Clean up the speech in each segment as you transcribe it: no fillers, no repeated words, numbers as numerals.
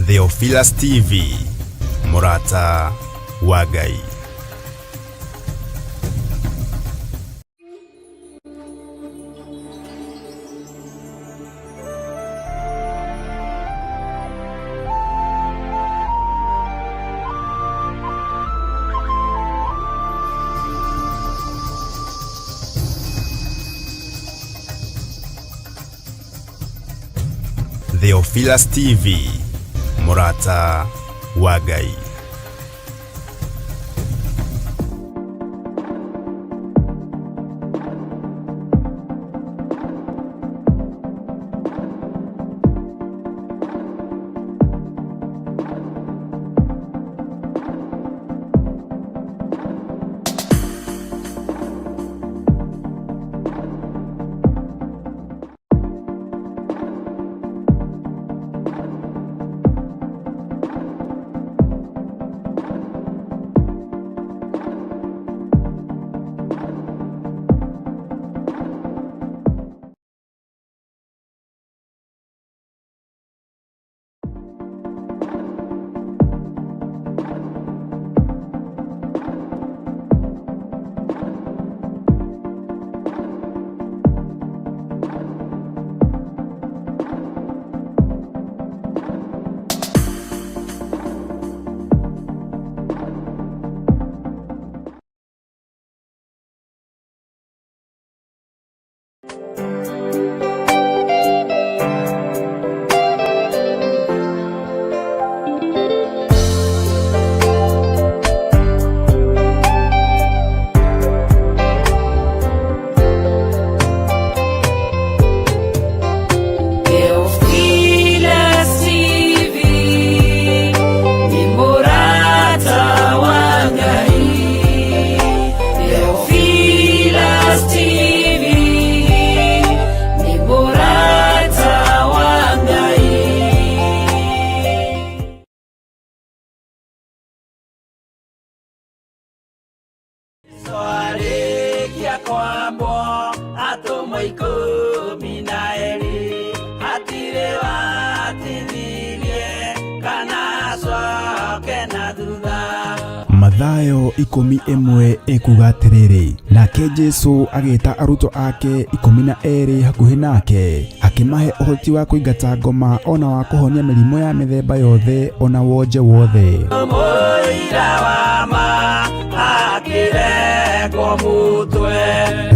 Theophilus TV, Murata wa Ngai. Theophilus TV, Murata wa Ngai. Mathayo 11 ekuga atiriri, nake Jesu agita aruto ake 12 hakuhi nake, akimahe uhoti wa kuingata ngoma ona wa kuhonia mirimo ya mithemba yothe ona wonje wothe.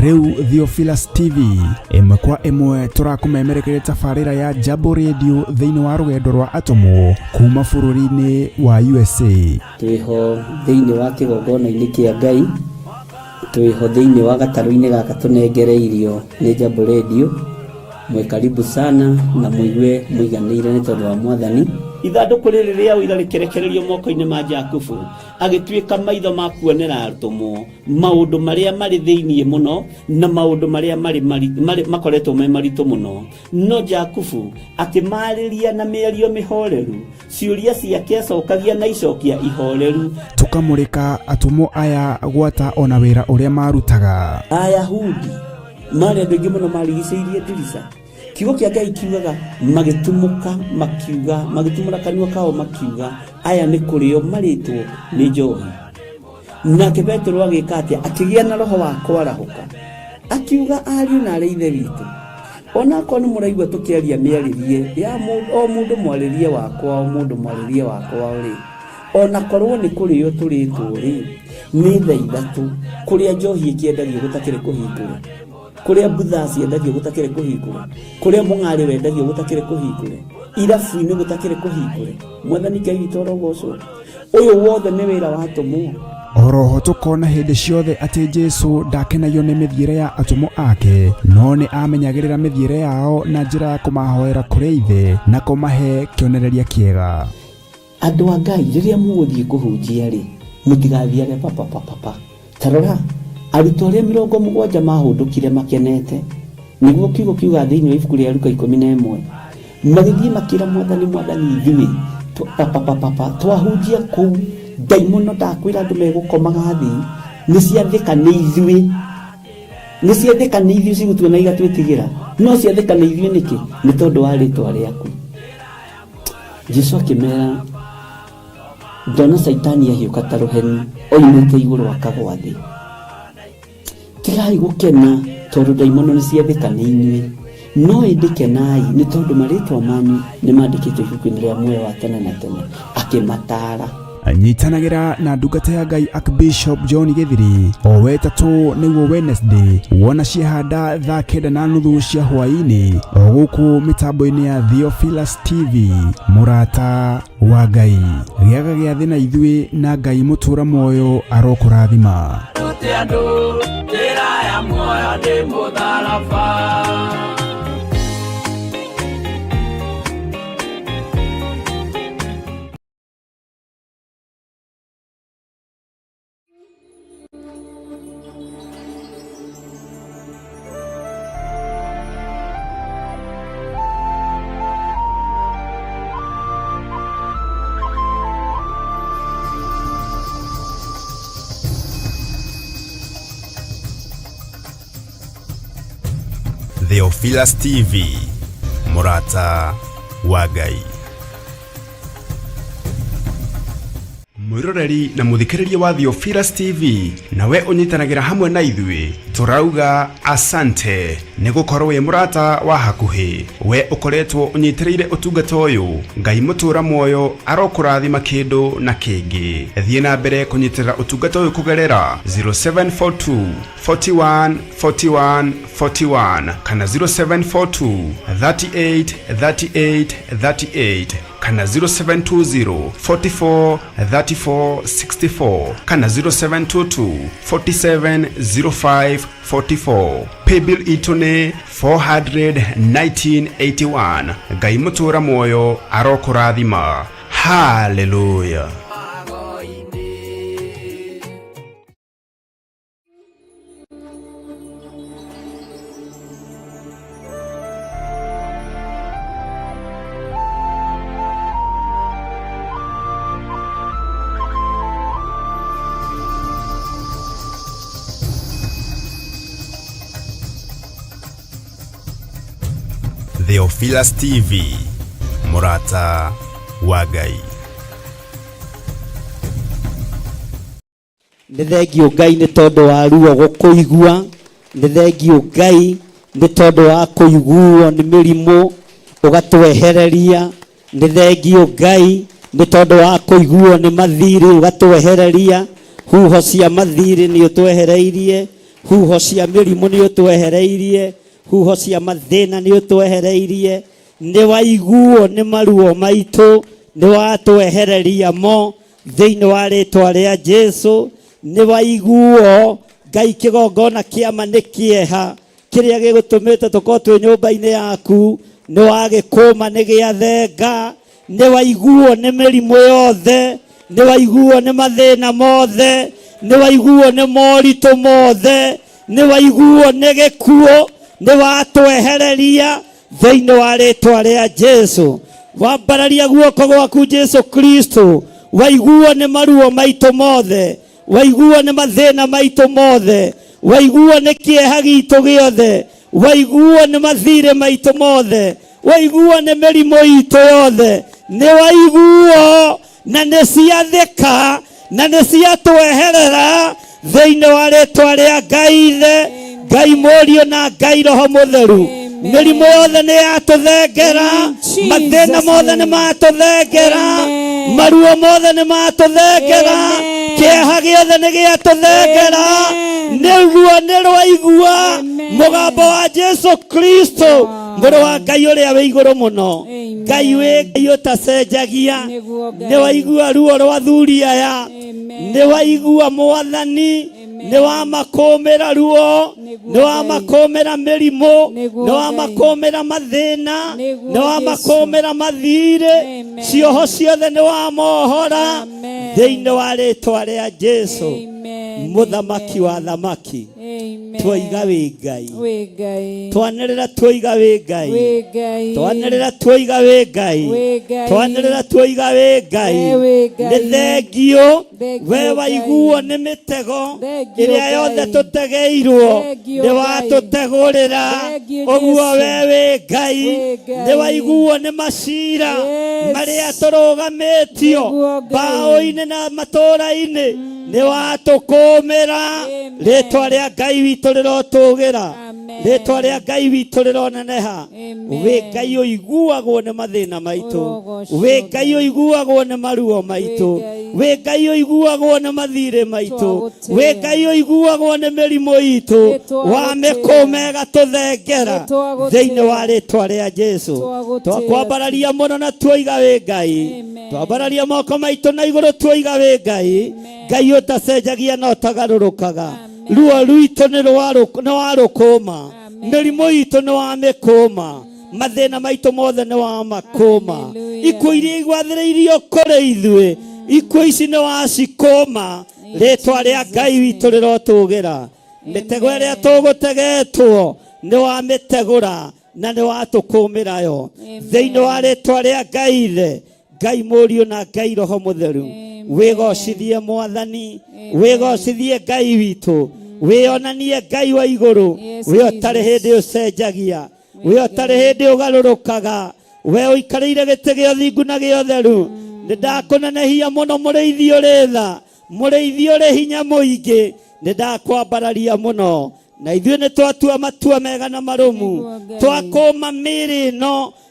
Riu Theophilus TV imwe kwa imwe turakumemerekere tafarira ya Jambo Radio thiini wa rugendo rwa atomo kuma bururi-ini wa USA. Twiho thiini wa kigongona-ini kia Ngai, twiho thiini wa gataru-ini gaka tunengereirio ni Jambo Radio. Mwe karibu sana na muigue muiganire ni tondu wa Mwathani. Ithanduku riri ria uira rikerekererio moko-ini ma Jakubu, agituika maitho ma kuonera arutumo maundu maria mari thiini muno na maundu maria mari makoretwo me maritu muno. No Jakubu akimariria na mĩario mĩhoreru, ciuria ciake acokagia na icokia ihoreru. Tukamurika atumo aya gwata ona wira uria marutaga. Ayahudi mari andu aingi muno marigicĩirie ndirica. Kiugo kia Ngai kiugaga magitumuka makiuga, magitumura kanua kao makiuga aya ni kurio maritwo ni njohi. Nake Petero agika atia, akigia na roho wa kwarahuka, akiuga ariu na ithe witu, ona ko ni muraigwa tukiaria miaririe ya mundu mwaririe wakwa, o mundu mwaririe wakwa ri, ona korwo ni kurio turitwo ri ni thaa ithatu, kuria njohi ikiendario gutakire kuhingura, kuria butha ciendagio gutakire kuhingure, kuria mung'ari wendagio gutakire kuhingure, irabu-ini gutakire kuhingure. Mwathani Ngai witũ arogocwo. Uyu wothe ni wira wa atomo. Oroho tukona hindi ciothe ati Jesu ndakenagio ni mithiire ya atomo ake, no ni amenyagirira mithiire yao na njira ya kumahoera kuri ithe na kumahe kionereria kiega. Andu a Ngai riria muguthie kuhunjia ri, mutigathiage papa. Tarora aruto aria 70 mahundukire makenete, niguo kiugo kiuga thiini wa ibuku ria Luka 11, magithie makira Mwathani ithuĩ twahunjia kuu daimono ndakwira andu megukomaga thi ni ciathika ni ithuĩ cigutuona igatwĩtigĩra, no ciathika ni ithuĩ niki ni tondu wa ritwa riaku. Jesu akimera ndona Saitani ahiuka ta ruheni oimite iguru akagwa thi. Tigai gukena tondu daimono ni ciathikana inyui, no indikenai ni tondu maritwa manyu ni mandikitwo ibuku-ini ria muoyo wa tene na tene. Akimatara anyitanagira na ndungata ya Ngai Archbishop John Githiri o wetatu niguo Wednesday wona ciahanda thaa 9:30 cia hwaini o guku mitambo-ini ya Theophilus TV. Murata wa Ngai giaga gia thina ithui na Ngai mutura moyo arokurathima. Theophilus TV, Murata wa Ngai. Mwiroreri na muthikiriria wa Theophilus TV, nawe unyitanagira hamwe na ithui, turauga asante ni gukorwo wi murata wa hakuhi. We ukoretwo unyitirire utungata uyu, Ngai mutura moyo arokurathima kindu na kingi. Thie na mbere kunyitirira utungata uyu kugerera 0742 41 41 41 kana 0742 38 38 38 kana 0720 44 34 64 kana 0722 47 05 44. Paybill itune 41981. Ngai mutura moyo arokurathima. Hallelujah. Theophilus TV, Murata wa Ngai. Nĩ thengio Ngai nĩ tondũ wa ruo gũkũigua. Nĩ thengio Ngai nĩ tondũ wa kũiguo nĩ mĩrimũ ũgatwehereria. Nĩ thengio Ngai nĩ tondũ wa kũiguo nĩ mathirĩ ũgatwehereria. Huho cia mathirĩ nĩ ũtwehereirie. Huho cia mĩrimũ nĩ ũtwehereirie. Huho cia mathĩna nĩ ũtwehereirie. Nĩ waiguo nĩ maruo maitũ, nĩ watwehereria mo thĩinĩ wa rĩtwa rĩa Jesu. Nĩ waiguo Ngai kĩgongona kĩama nĩ kĩeha kĩrĩa gĩgũtũmĩte tũkorwo twĩ nyũmba-inĩ yaku nĩ wagĩkũma nĩ gĩathenga. Nĩ waiguo nĩ mĩrimũ yothe, nĩ waiguo nĩ mathĩna mothe, nĩ waiguo nĩ moritũ mothe, nĩ waiguo nĩ gĩkuũ, nĩ watwehereria thĩinĩ wa rĩtwa rĩa Jesu. Wambararia guoko gwaku Jesu Kristo, waiguo nĩ maruo maitũ mothe, waiguo nĩ mathĩna maitũ mothe, waiguo nĩ kĩeha gitũ gĩothe, waiguo nĩ mathirĩ maitũ mothe, waiguo nĩ mĩrimũ itũ yothe, nĩ waiguo na nĩ ciathĩka na nĩ ciatweherera thĩinĩ wa rĩtwa rĩa Ngai Ithe, Ngai Mũriũ na Ngai Roho Mũtheru. Mĩrimũ yothe nĩ yatũthengera, mathĩna mothe nĩ matũthengera, maruo mothe nĩ matũthengera, kĩeha gĩothe nĩ gĩatũthengera. Nĩguo nĩ rwaigua mũgambo wa Jesu Kristo, mũrũ wa Ngai ũrĩa wĩ igũrũ mũno. Ngai wĩ Ngai ũtacenjagia. Nĩ waigua ruo rwa athuri aya, nĩ waigua Mwathani, nĩ wamakũmĩra ruo, nĩ wamakũmĩra mĩrimũ, nĩ wamakũmĩra mathĩna, nĩ wamakũmĩra mathirĩ, cioho ciothe nĩ wamohora thĩinĩ wa rĩtwa rĩa Jesu, mũthamaki wa thamaki. twoiga wi Ngai twanirira twoiga wi Ngai twanirira twoiga wi Ngai twanirira twoiga wi Ngai nĩ thengio we waiguo nĩ mĩtego ĩrĩa yothe tũtegeirwo nĩ watũtegũrĩra ũguo we wi Ngai nĩ waiguo nĩ macira marĩa tũrũgamĩtio mbaũ-inĩ na matũũra-inĩ nĩ watũkũũmĩra rĩtwa rĩa Ngai witũ rĩrotũũgĩra rĩtwa rĩa Ngai witũ rĩroneneha wĩ Ngai ũiguagwo nĩ mathĩna maitũ wĩ Ngai ũiguagwo nĩ maruo maitũ wĩ Ngai ũiguagwo nĩ mathirĩ maitũ wĩ Ngai ũiguagwo nĩ mĩrimũ itũ wa mĩkũũma ĩgatũthengera thĩinĩ wa rĩtwa rĩa Jesũ twakwambararia mũno na twoiga wĩ Ngai twambararia moko maitũ na igũrũ twoiga wĩ Ngai Ngai ũtacenjagia na ũtagarũrũkaga ruo rwitũ nĩ warũkũũma mĩrimũ itũ nĩ wamĩkũũma mathĩna maitũ mothe nĩ wamakũũma ikuũ iria igwathĩrĩirio kũrĩ ithuĩ ikuũ ici nĩ wacikũũma rĩtwa rĩa Ngai witũ rĩrotũũgĩra mĩtego ĩrĩa tũgũtegetwo nĩ wamĩtegũra na nĩ watũkũũmĩra yo thĩinĩ wa rĩtwa rĩa Ngai Ithe Ngai Mũriũ na Ngai Roho Mũtheru wĩgocithie Mwathani wĩgocithie Ngai witũ wĩonanie Ngai wa igũrũ we ũtarĩ hĩndĩ ũcenjagia we ũtarĩ hĩndĩ ũgarũrũkaga we ũikarĩire gĩtĩ gĩa ũthingu na gĩa ũtheru nĩ ndakũnenehia mũno mũrĩithi ũrĩ tha mũrĩithi ũrĩ hinya mũingĩ nĩ ndakwambararia mũno na ithuĩ nĩ twatua matua mega na marũmu twakũũma mĩĩrĩ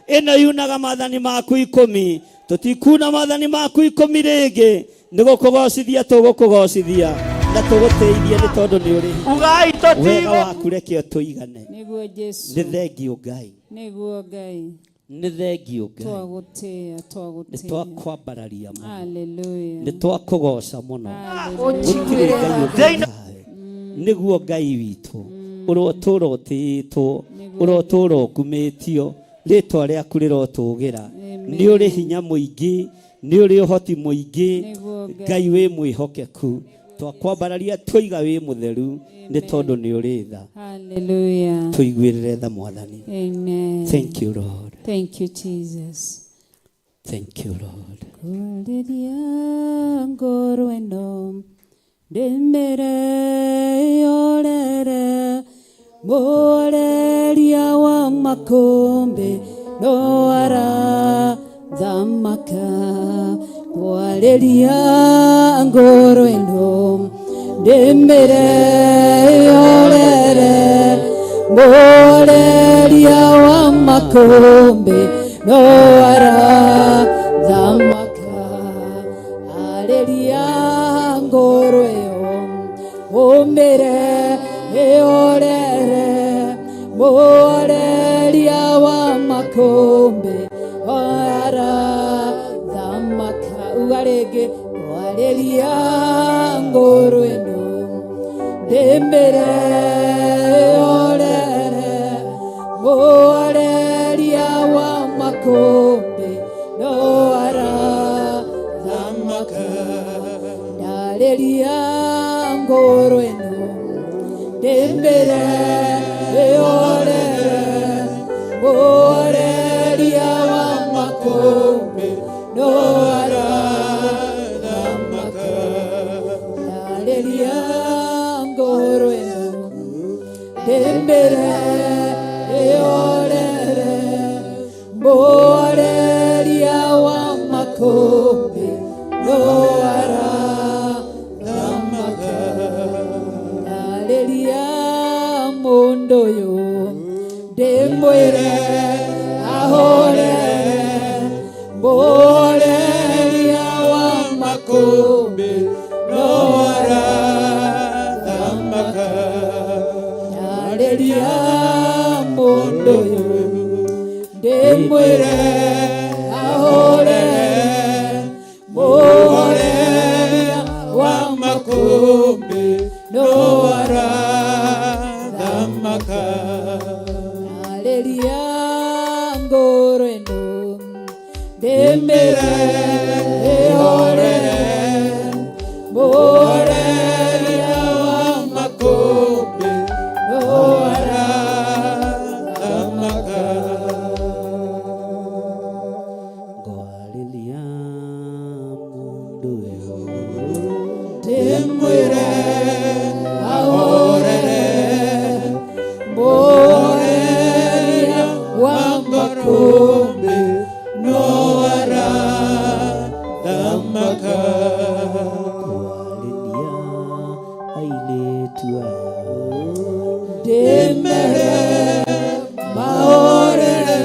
ĩno yunaga maathani maku 10 tũtikuna maathani maku 10 rĩngĩ nĩ gũkũgocithia tũgũkũgocithia na tũgũteithie nĩ tondũ nĩ ũrĩ ugai tũtige wega waku reke ũtũigane nĩguo Jesũ nĩ thengio Ngai nĩguo Ngai nĩ thengio Ngai twagũtĩĩa nĩ twakwambararia mũno haleluya nĩ twakũgoca mũno gũtirĩ Ngai ũngĩ nĩguo Ngai witũ ũrotũũra ũtĩĩtwo ũrotũũra ũkumĩtio rĩtwa rĩaku rĩrotũũgĩra nĩ ũrĩ hinya mũingĩ nĩ ũrĩ ũhoti mũingĩ Ngai wĩ mwĩhokeku twakwambararia twoiga wĩ mũtheru nĩ tondũ nĩ ũrĩ tha haleluya tũiguĩrĩre tha Mwathani amen thank you Lord thank you Jesus thank you Lord kũrĩria ngoro ĩno ndĩmĩre yorere mũreria wa makũmbĩ no arathamaka kwarĩria ngoro ĩno ndĩmĩre yorere mũreria wa makũmbĩ no arathamaka arĩria ngoro ĩyo ũmĩre yorere mũreria wa makũmbĩ arathamaka ugarĩngĩ warĩria ngoro ĩno ndĩmĩre yorere mũreria wa makũmbĩ no arathamaka ndarĩria ngoro ĩno ndĩmĩre yorere mũreria wa makũmbĩ no arathamaka ndarĩria ngoro ĩno ndĩmĩre yorere mũreria wa makũmbĩ no arathamaka ndarĩria mũndũ ũyũ ndĩmwĩre ahorere mũreria wa makũmbĩ no arathamaka ndarĩria mũndũ ũyũ ndĩmwĩre ahorere mũreria wa makũmbĩ no arathamaka ndarĩria ngoro ĩno ndĩmĩre ĩhorere mũreria wa makũmbĩ mũndũ ũyũ ndĩmwĩre ahorere mũhoreria wa makũmbĩ no arathamaka kwarĩria airĩtu aya ndĩmere mahorere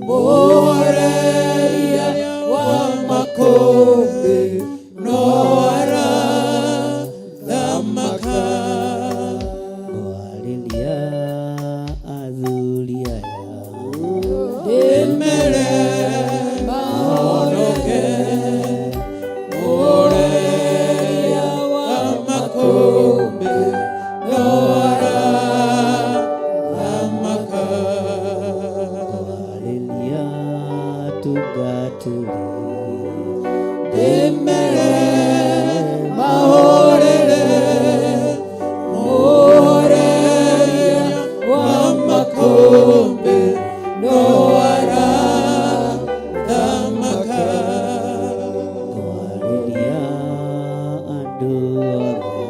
mũhoreria wa makũmbĩ no arathamaka kwarĩria athuri aya ndĩmere mahonoke mũhoreria wa makũmbĩ no arathamaka kwarĩria tungatĩri ndĩmere mahorere mũhoreria wa makũmbĩ no arathamaka kwarĩria andũ othe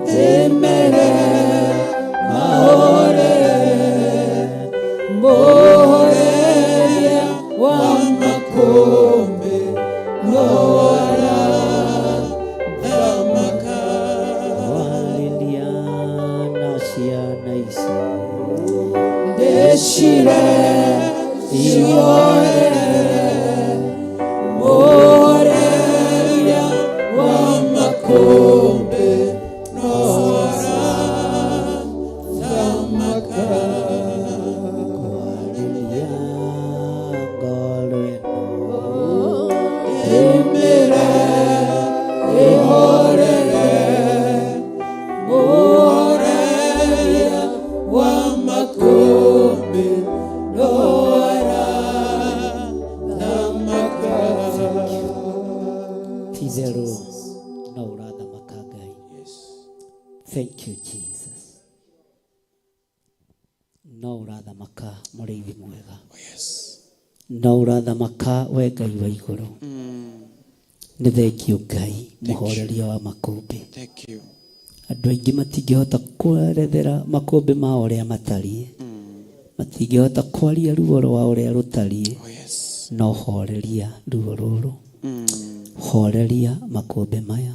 ndĩmere mahorere mũhoreria wa makũmbĩ no arathamaka kwarĩria na ciana ici ndĩcire ihorere mũhoreria wa makũmbĩ no arathamaka kwarĩria ngoro ĩno ndĩmĩre ihorere mũhoreria wa makũmbĩ no arathamaka ti-itherũ no ũrathamaka Ngai. Thank you Jesus. No ũrathamaka mũrĩithi mwega. No ũrathamaka we Ngai wa igũrũ. Nĩ thengio Ngai mũhoreria wa makũmbĩ. Thank you. Andũ aingĩ matingĩhota kwerethera makũmbĩ mao ũrĩa matariĩ, matingĩhota kwaria ruo rwa ũrĩa rũtariĩ, Oh yes. no horeria ruo rũrũ, horeria makũmbĩ maya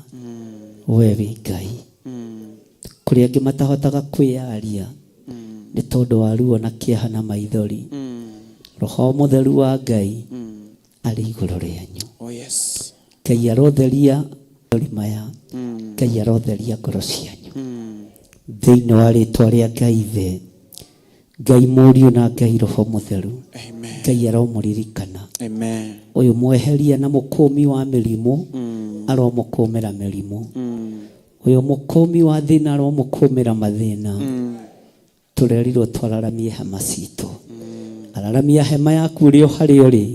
we wĩ Ngai. Kũrĩ angĩ matahotaga kwĩyaria nĩ tondũ wa ruo na kĩeha na maithori, Roho Mũtheru wa Ngai arĩ igũrũ rĩanyu. Oh yes. Ngai arotheria maithori maya, Ngai arotheria ngoro cianyu thĩinĩ wa rĩĩtwa rĩa Ngai Ithe, Ngai Mũriũ na Ngai Roho Mũtheru. Amen. Ngai aromũririkana Amen. ũyũ mweheria na mũkũmi wa mĩrimũ aromũkũmĩra mĩrimũ, ũyũ mũkũmi wa thĩna aromũkũmĩra mathĩna. Tũrerirwo twararamie hema citũ, araramia hema yaku ũrĩ o harĩa ũrĩ,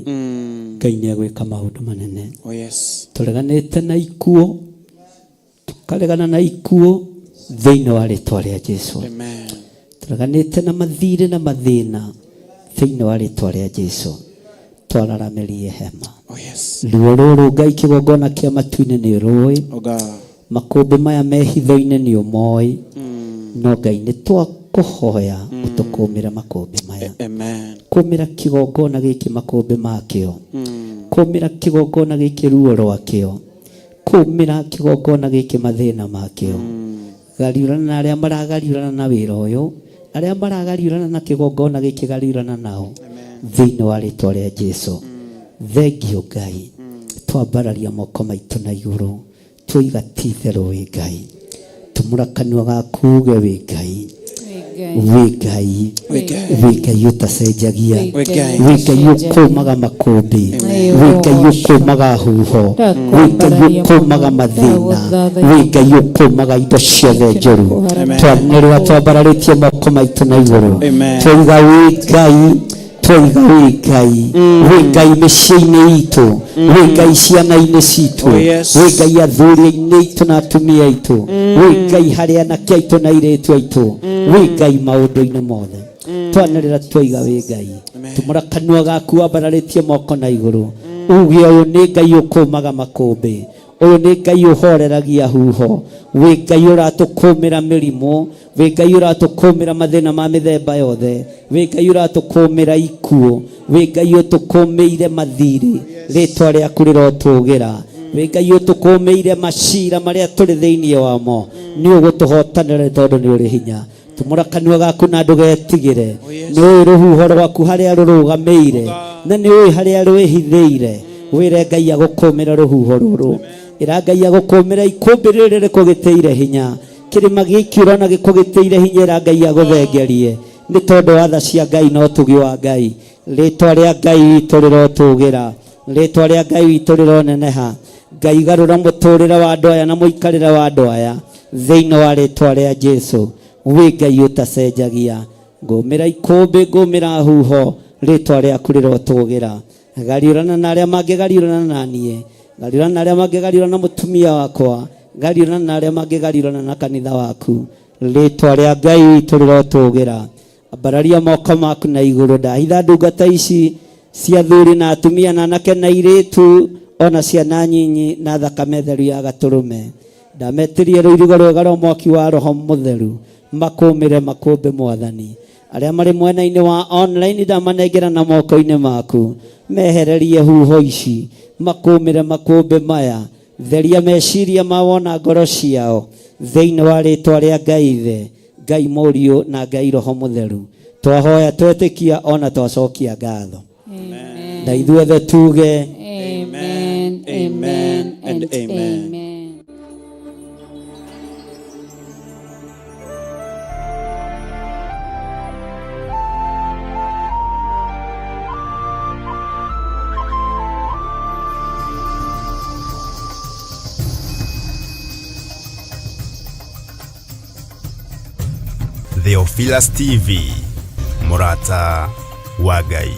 Ngai nĩ egwĩka maũndũ manene. Oh yes. Tũreganĩte na ikuũ, tũkaregana na ikuũ thĩinĩ wa rĩĩtwa rĩa Jesũ. Amen. Tũreganĩte na mathirĩ na mathĩna thĩinĩ wa rĩĩtwa rĩa Jesũ. Twararamĩrie hema. Oh yes. Ruo rũrũ Ngai kĩgongona kĩa matu-inĩ nĩ ũrũĩ, Oh God. makũmbĩ maya mehitho-inĩ nĩ ũmoĩ, no Ngai nĩ twakũhoya ũtũkũmĩre makũmbĩ maya. Amen. Kũmĩra kĩgongona gĩkĩ makũmbĩ makĩo, kũmĩra kĩgongona gĩkĩ ruo rwakĩo, kũmĩra kĩgongona gĩkĩ mathĩna makĩo. Gariũrana na arĩa maragariũrana na wĩra ũyũ, arĩa maragariũrana na kĩgongona gĩkĩ gariũrana nao thĩinĩ wa rĩĩtwa rĩa Jesũ. Thengio Ngai, twambararia moko maitũ na igũrũ, twoiga ti-itherũ wĩ Ngai. Tumũra kanua gaku uge wĩ Ngai, wĩ Ngai, wĩ Ngai ũtacenjagia, wĩ Ngai ũkũmaga makũmbĩ, wĩ Ngai ũkũmaga huho, wĩ Ngai ũkũmaga mathĩna, wĩ Ngai ũkũmaga indo ciothe njũru. Twanĩrĩra twambararĩtie moko maitũ na igũrũ, twoiga wĩ Ngai, twoiga wĩ Ngai, wĩ Ngai mĩciĩ-inĩ itũ, wĩ Ngai ciana-inĩ citũ, wĩ Ngai athuri-inĩ itũ na atumia aitũ, wĩ Ngai harĩ anake aitũ na airĩtu aitũ, wĩ Ngai maũndũ-inĩ mothe. Twanĩrĩra twoiga wĩ Ngai. Tumũra kanua gaku wambararĩtie moko na igũrũ, uge uyu ni Ngai ukumaga makumbi, uyu ni Ngai uhoreragia huho, wi Ngai uratukumira mirimu, wi Ngai uratukumira mathina ma mithemba yothe, wi Ngai uratukumira ikuo, wi Ngai utukumiire mathiri, ritwa riaku rirotugira, wi Ngai utukumiire macira maria turi thiini wamo, ni ugutuhotanira tondu ni uri hinya. Tumura kanua gaku na ndugetigire, ni uri ruhuho rwaku haria rurugameire, na ni uri haria rwihithiire, wire Ngai agukumira ruhuho ruru, ira Ngai agukumira ikumbi riri rikugitiire hinya, kirima gikiura na gikugitiire hinya, ira Ngai aguthengerie ni tondu wa tha cia Ngai no tugi wa Ngai, ritwa ria Ngai witu rirotugira, ritwa ria Ngai witu rironeneha. Ngai garura muturire wa andu aya na muikarire wa andu aya thiini wa ritwa ria Jesu, wi Ngai utacenjagia, ngumira ikumbi, ngumira huho, ritwa riaku rirotugira. Gariurana na aria mangigariurana na nie, gariurana na aria mangigariurana na mutumia wakwa, gariurana na aria mangigariurana na kanitha waku, ritwa ria Ngai witu rirotugira. Ambararia moko maku na iguru, ndahitha ndungata ici cia thuri na atumia na anake na iritu, ona ciana nyinyi na thakame theru ya gaturume, ndametirie ruirigo rwega rwa mwaki wa Roho Mutheru, makumire makumbi Mwathani. Aria mari mwena-ini wa online ndamanengera na moko-ini maku, mehererie huho ici, makumire makumbi maya, theria meciria mawona ngoro ciao, thiini wa ritwa ria Ngai Ithe, Ngai Muriu na Ngai Roho Mutheru. Twahoya twetikia ona twacokia ngatho. Amen. Na ithuothe tuge Amen. Amen. And amen. Theophilus TV, Murata wa Ngai.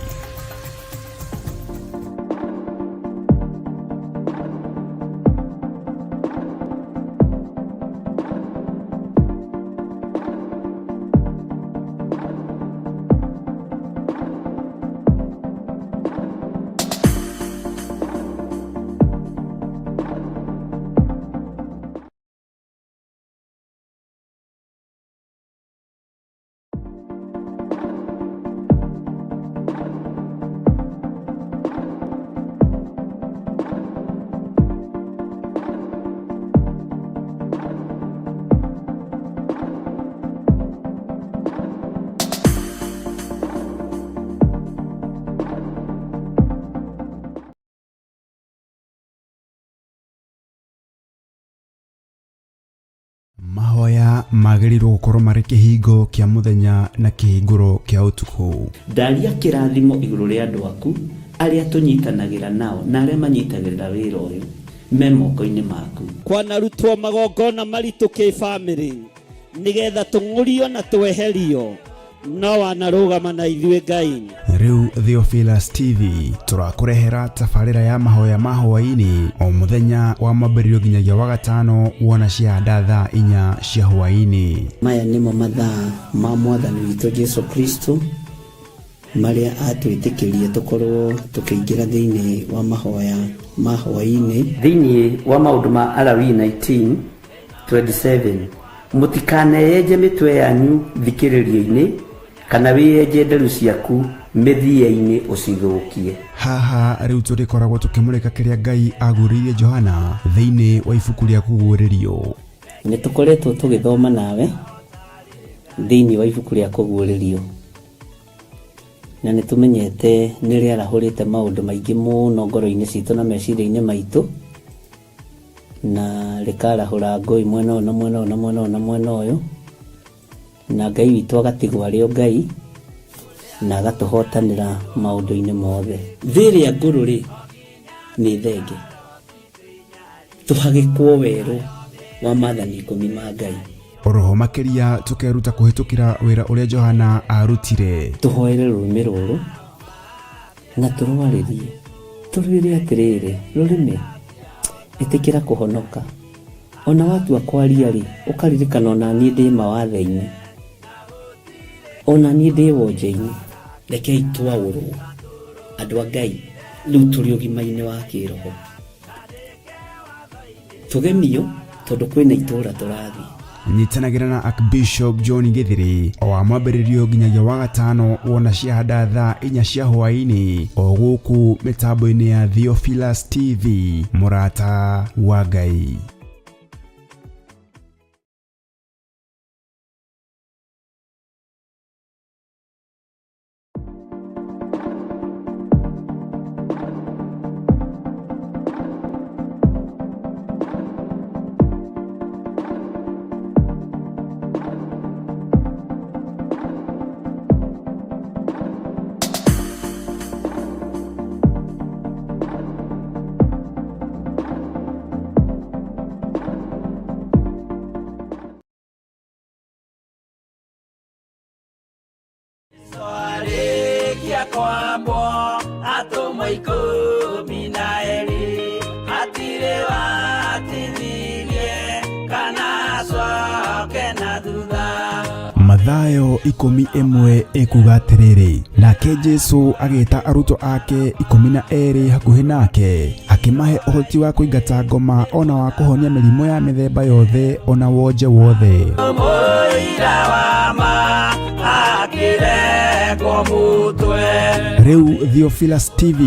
Mahoya magĩrĩirwo gũkorwo marĩ kĩhingo kĩa mũthenya na kĩhingũro kĩa ũtukũ. Ndaria kĩrathimo igũrũ rĩa andũ aku arĩa tũnyitanagĩra nao na arĩa manyitagĩrĩra wĩra ũyũ me moko-inĩ maku. Kwanarutwo magongona maritũ kĩ-bamĩrĩ nĩgetha tũng'ũrio na tweherio, no wanarũgama na ithuĩ Ngai. Rĩu Theophilus TV tũrakũrehera tabarĩra ya mahoya ma hwaĩ-inĩ o mũthenya wa mwambĩrĩrio nginyagia wa gatano wona ciahanda thaa 4 cia hwaĩ-inĩ. Maya nĩmo mathaa ma Mwathani witũ Jesu Kristo marĩa atwĩtĩkĩrie tũkorwo tũkĩingĩra thĩinĩ wa mahoya ma hwaĩ-inĩ. Thĩinĩ wa maũndũ ma Alawii 19:27, mũtikaneyenje mĩtwe yanyu thikĩrĩrio-inĩ kana wĩyenje nderu ciaku mĩthia-inĩ ũcithũkie. Haha rĩu tũrĩkoragwo tũkĩmũrĩka kĩrĩa Ngai agurĩire Johana thĩinĩ wa ibuku rĩa kũguũrĩrio. Nĩ tũkoretwo tũgĩthoma nawe thĩinĩ wa ibuku rĩa kũguũrĩrio, na nĩ tũmenyete nĩ rĩarahũrĩte maũndũ maingĩ mũno ngoro-inĩ citũ na meciria-inĩ maitũ, na rĩkarahũra ngũĩ mwena ũyũ na mwena ũyũ na mwena ũyũ na mwena ũyũ, na Ngai witũ agatigwo arĩ o Ngai na agatũhotanĩra maũndũ-inĩ mothe. Thĩrĩa ngũrũ-rĩ nĩ thenge, tũhagĩkwo werũ wa maathani 10 ma Ngai. Oroho makĩria tũkeruta kũhĩtũkĩra wĩra ũrĩa Johana arutire. Tũhoere rũrĩmĩ rũrũ na tũrwarĩrie, tũrĩre atĩrĩrĩ, rũrĩmĩ ĩtĩkĩra kũhonoka. Ona watua kwaria-rĩ ũkaririkana ona niĩ ndĩ mawathe-inĩ, ona niĩ ndĩ wonje-inĩ. Rekei twaũrwo andũ a Ngai riu turi ugimaine wa kiroho tugemio tondu kwina itura turathi. Nyitanagira na Archbishop John Githiri o wa mwambĩrĩrio nginyagia wa gatano wona ciahanda thaa 4 cia hwaĩ-inĩ o gũkũ mĩtambo-inĩ ya Theophilus TV, mũrata wa Ngai. Mathayo 11 ekuga atiriri, nake Jesu agĩta arutwo ake 12 hakuhĩ nake, akĩmahe ũhoti wa kũingata ngoma ona wa kũhonia mĩrimũ ya mĩthemba yothe ona wonje wothe. Riu Theophilus TV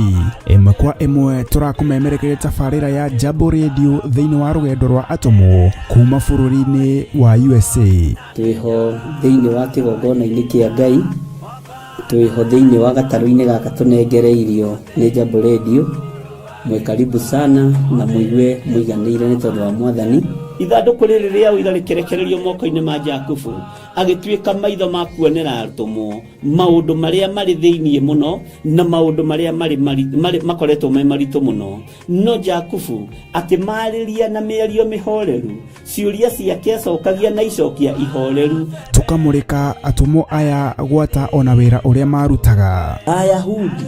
ĩmwe kwa ĩmwe tũrakũmemerekeria tabarĩra ya Jambo Radio thĩinĩ wa rũgendo rwa atomo kuma bũrũri-inĩ wa USA. Twiho thĩinĩ wa kĩgongona-inĩ kĩa Ngai, twiho thĩinĩ wa gatarũ-inĩ gaka tũnengereirio nĩ Jambo Radio. Mwe karibu sana na muigue muiganĩire nĩ tondũ wa Mwathani. Ithandũkũ rĩrĩ rĩa ũira rĩkĩrekererio moko-inĩ ma Jakubu, agĩtuĩka maitho ma kuonera atũmwo maũndũ marĩa marĩ thĩinĩ mũno na maũndũ marĩa makoretwo me maritũ mũno. No Jakubu akĩmarĩria na mĩario mĩhoreru, ciũria ciake acokagia na icokia ihoreru. Tũkamũrĩka atũmwo aya gwata ona wĩra ũrĩa marutaga. Ayahudi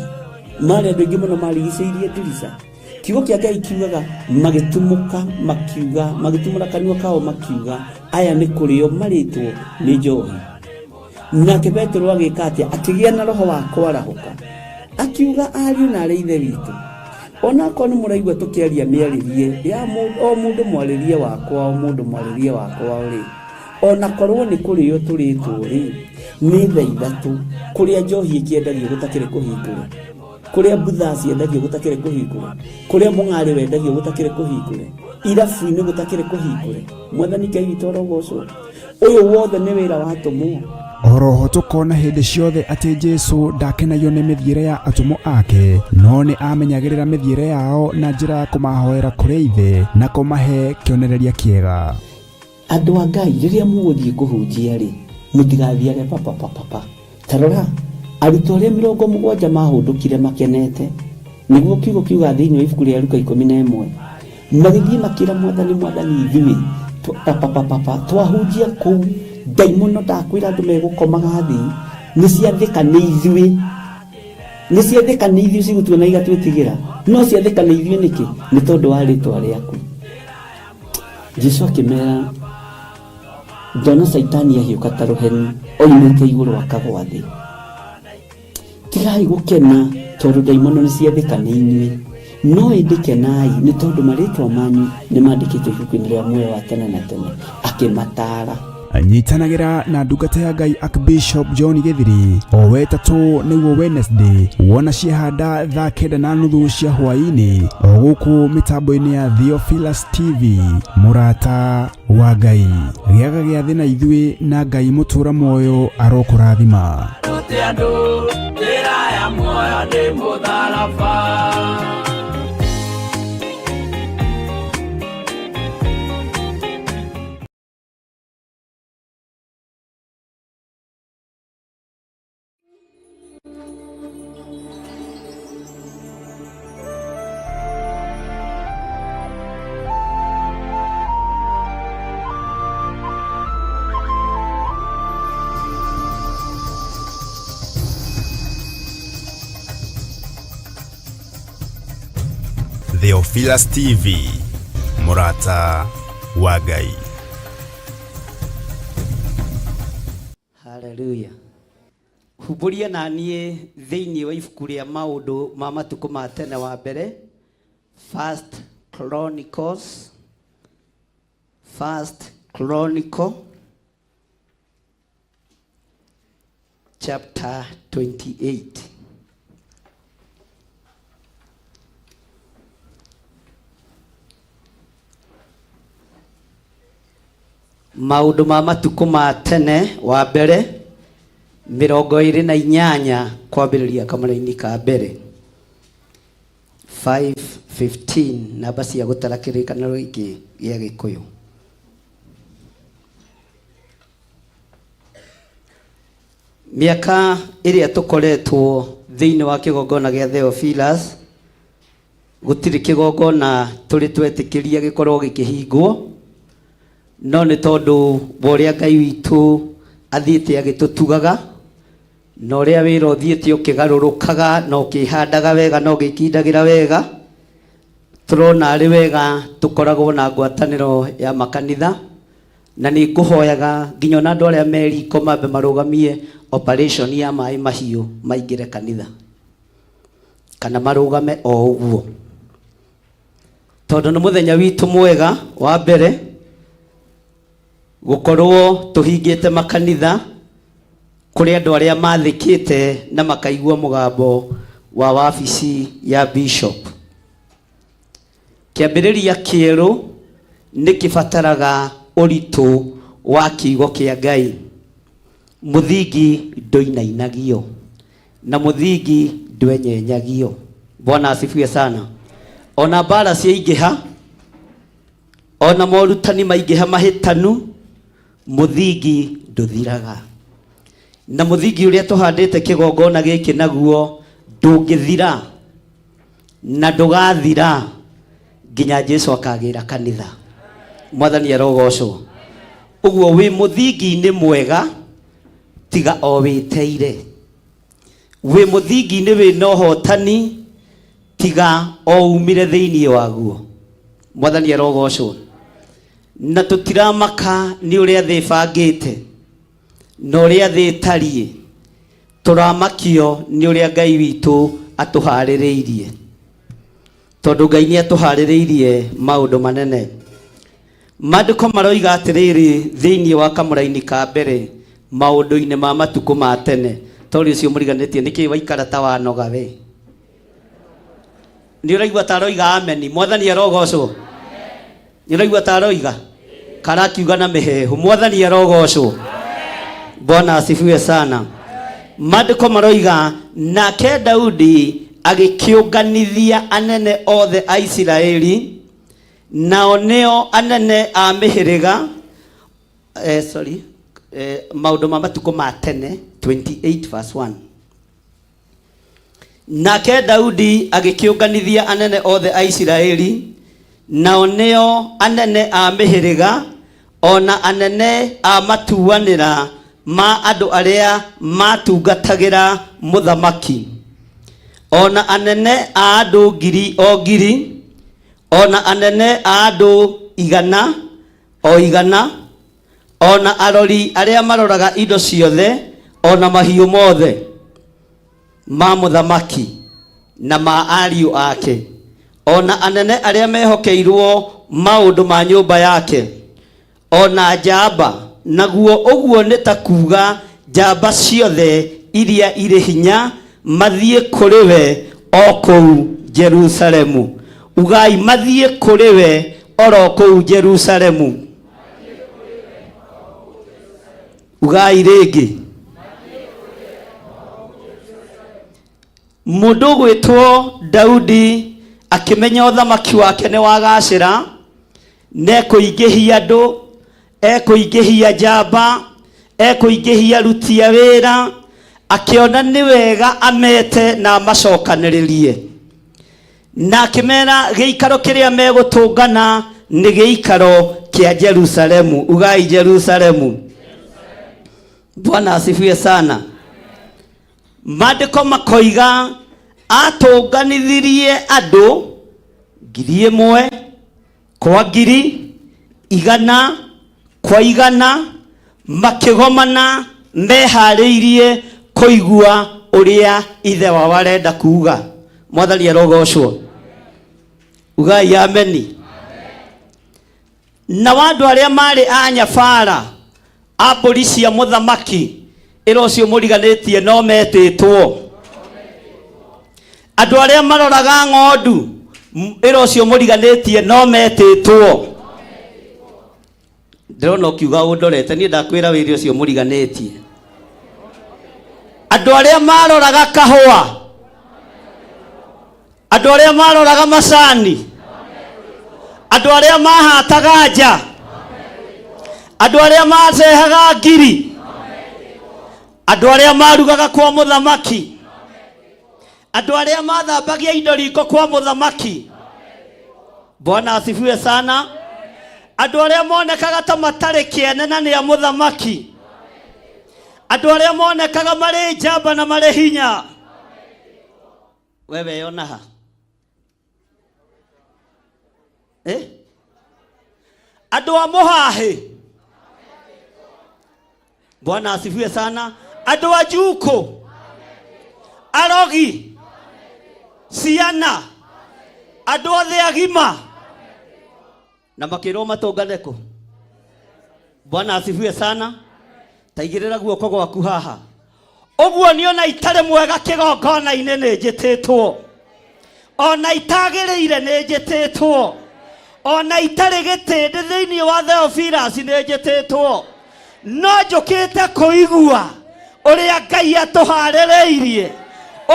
marĩ andũ aingĩ mũno marigicĩirie ndirica. Kiugo kĩa Ngai kiugaga magĩtumũka makiuga, magĩtumũra kanua kao makiuga aya nĩ kũrĩo marĩtwo nĩ njohi. Nake Petero agĩka atĩa? Akĩgĩa na roho wa kwarahũka, akiuga ariũ na arĩ ithe witũ, ona korwo nĩ mũraigua tũkĩaria mĩarĩrie ya o mũndũ mwarĩrie wakwa, o mũndũ mwarĩrie wakwa rĩ, ona korwo nĩ kũrĩo tũrĩtwo rĩ, nĩ thaa ithatũ kũrĩa njohi ĩkĩendagio gũtakĩrĩ kũhingũra, kuria butha ciendagio gutakire kuhingura, kuria mung'ari wendagio gutakire kuhingure, irabu-inĩ gutakire kuhingure. Mwathani Ngai witũ arogocwo. Ũyũ wothe nĩ wĩra wa atũmwo. Oroho tukona hĩndĩ ciothe atĩ Jesu ndakenagio nĩ mĩthiĩre ya atũmwo ake, no nĩ amenyagĩrĩra mĩthiĩre yao na njĩra ya kũmahoera kũrĩ ithe na kũmahe kĩonereria kĩega. Andũ a Ngai rĩrĩa mũgũthiĩ kũhunjia rĩ, mũtigathiage papa. Tarora arutwo arĩa 70 mahũndũkire makenete, nĩguo kiugo kiuga thĩinĩ wa ibuku rĩa Luka 11, magĩthiĩ makĩra Mwathani ithuĩ papa twahunjia kũu, ndaimono ndakwĩra andũ megũkomaga thĩ, nĩciathĩka nĩ ithuĩ cigũtuona igatwĩtigĩra, no ciathĩka nĩ ithuĩ nĩkĩ? Nĩ tondũ wa rĩtwa rĩaku. Jesu akĩmera, ndona Saitani ahiũka ta rũheni oimĩte igũrũ akagwa thĩ. Tigai gũkena tondũ ndaimono nĩciathĩka nĩ inyuĩ, no ĩndĩkenai nĩ tondũ marĩtwa manyu nĩmandĩkĩtwo ibuku-inĩ rĩa muoyo wa tene na tene. Akĩmataara. Nyitanagĩra na ndungata ya Ngai Archbishop John Githiri o wetatũ nĩguo Wednesday wona ciahanda thaa 9:30 cia hwaĩ-inĩ o gũkũ mĩtambo-inĩ ya Theophilus TV, mũrata wa Ngai. Gĩaga gĩa thĩ na ithuĩ na Ngai mũtũra muoyo arokũrathima. Theophilus TV, mũrata wa Ngai. Hallelujah. humburia na niĩ thĩinĩ wa ibuku rĩa maũndũ ma matukũ ma tene wa mbere, First Chronicle chapter 28. Maũndũ ma matukũ ma tene wa mbere 28 kwambĩrĩria kamũra-inĩ ka mbere 5:15 namba cia gũtara kĩrĩkanĩro gĩkĩ gĩa Gĩkũyũ. Mĩaka ĩrĩa tũkoretwo thĩinĩ wa kĩgongona gĩa Theophilus, gũtirĩ kĩgongona tũrĩ twetĩkĩria gĩkorwo gĩkĩhingwo, no nĩ tondũ wa ũrĩa Ngai witũ athiĩte agĩtũtugaga, na ũrĩa wĩra ũthiĩte ũkĩgarũrũkaga na ũkĩhandaga wega na ũgĩkindagĩra wega, tũrona arĩ wega tũkoragwo na ngwatanĩro ya makanitha, na nĩ ngũhoyaga nginya ona andũ arĩa meriko mambe marũgamie operation ya maĩ mahiũ maingĩre kanitha, kana marũgame o ũguo, tondũ nĩ mũthenya witũ mwega wa mbere gũkorwo tũhingĩte makanitha kũrĩ andũ arĩa mathĩkĩte na makaigua mũgambo wa wabici ya bishop. Kĩambĩrĩria kĩerũ nĩ kĩbataraga ũritũ wa kiugo kĩa Ngai. Mũthingi ndũinainagio na mũthingi ndwenyenyagio. Bwana asifiwe sana. Ona mbara ciaingĩha, ona morutani maingĩha mahĩtanu, mũthingi ndũthiraga. Na mũthingi ũrĩa tũhandĩte kĩgongona gĩkĩ naguo ndũngĩthira na ndũgathira nginya Jesũ akagĩra kanitha. Mwathani arogocwo. Ũguo wĩ mũthingi-inĩ mwega tiga o wĩteire. Wĩ mũthingi-inĩ wĩna ũhotani tiga o umire thĩinĩ waguo. Mwathani arogocwo. Na tũtiramaka nĩ ũrĩa thĩ ĩbangĩte na ũrĩa thĩ ĩtariĩ, tũramakio nĩ ũrĩa Ngai witũ atũharĩrĩirie, tondũ Ngai nĩ atũharĩrĩirie maũndũ manene. Maandĩko maroiga atĩrĩrĩ thĩinĩ wa kamũra-inĩ ka mbere maũndũ-inĩ ma matukũ ma tene. Tondũ ũcio mũriganĩtie nĩkĩ waikara ta wanoga we? Nĩ ũraigua ta aroiga ameni? Mwathani arogocwo. Nĩ ũraigua ta aroiga karakiuga na mĩhehu? Mwathani arogocwo. Bwana asifiwe sana. Maandĩko maroiga nake Daudi agĩkĩũnganithia anene othe a Isiraeli, nao nĩo anene a mĩhĩrĩga maũndũ ma matukũ ma tene 28:1. Nake Daudi agĩkĩũnganithia anene othe a Isiraeli, nao nĩo anene a mĩhĩrĩga, ona anene a matuanĩra ma andũ arĩa matungatagĩra mũthamaki, ona anene a andũ ngiri o ngiri, ona anene a andũ igana o igana, ona arori arĩa maroraga indo ciothe, ona mahiũ mothe ma mũthamaki na ma ariũ ake, ona anene arĩa mehokeirwo maũndũ ma nyũmba yake, ona njamba. Naguo ũguo nĩ ta kuuga njamba ciothe iria irĩ hinya mathiĩ kũrĩ we o kũu Jerusalemu. Ugai mathiĩ kũrĩ we oro kũu Jerusalemu. Ugai rĩngĩ. Mũndũ gwĩtwo Daudi akĩmenya ũthamaki wake nĩ wagacĩra, nekũingĩhia andũ, ekũingĩhia njamba, ekũingĩhia aruti a wĩra, akĩona nĩ wega amete na amacokanĩrĩrie, na akĩmera gĩikaro kĩrĩa megũtũngana nĩ gĩikaro kĩa Jerusalemu. Ugai Jerusalemu. Bwana asifiwe sana. Maandĩko makoiga atũnganithirie andũ 1,000 kwa 100 kwa 100 makĩgomana meharĩirie kuigua uria ithe wao arenda kuuga. Mwathani arogocwo. Ugai ameni. Na wandu aria mari anyabara amburi cia muthamaki ira ucio muriganitie no metitwo. Andu aria maroraga ng'ondu ira ucio muriganitie no metitwo. Ndirona ukiuga undorete ni ndakwira wiri ucio muriganitie. Andu aria maroraga kahua, andu aria maroraga macani, andu aria mahataga nja, andu aria macehaga ngiri, andu aria marugaga kwa muthamaki, andu aria mathambagia indo riko kwa muthamaki. Bwana asifiwe sana. Andu aria monekaga ta matari kiene na ni a muthamaki, andu aria monekaga mari njamba na mari hinya. Wewe yona ha andu a muhahi. Bwana asifiwe sana. Andu a juko, arogi, ciana, andu othe agima na makiro matonganeko. Bwana asifiwe sana. Taigirira guoko gwaku haha. Uguo niona itare mwega kigongona ine ni njititwo. Ona itagirire ni njititwo. Ona itare gitindi thiini wa Theophilus ni njititwo. No njukite kuigua uria Ngai atuhaririirie.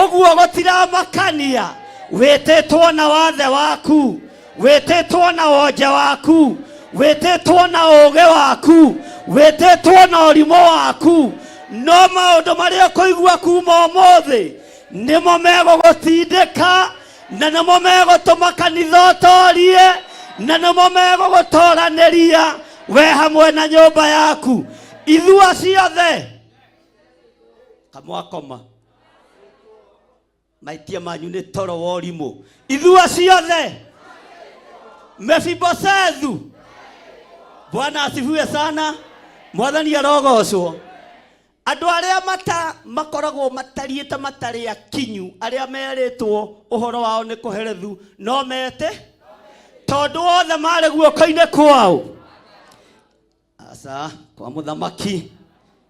Uguo gutiramakania. Wititwo na wathe waku, wititwo na wonje waku, wititwo na uge waku, wititwo na urimo waku. No maundu maria kuigua kuma umuthi nimo megugutindika, na nimo megutuma kanitha utorie, na nimo megugutoraniria we hamwe na nyumba yaku. Ithua ciothe kamwakoma maitia manyu ni toro wa urimu. Ithua ciothe Mefibosethu. Bwana asifiwe sana. Mwathani arogocwo. Andu aria makoragwo matariite matari akinyu, aria meritwo uhoro wao ni kuherethu no mete tondu othe mari guoko-ini kwao. Asa kwa muthamaki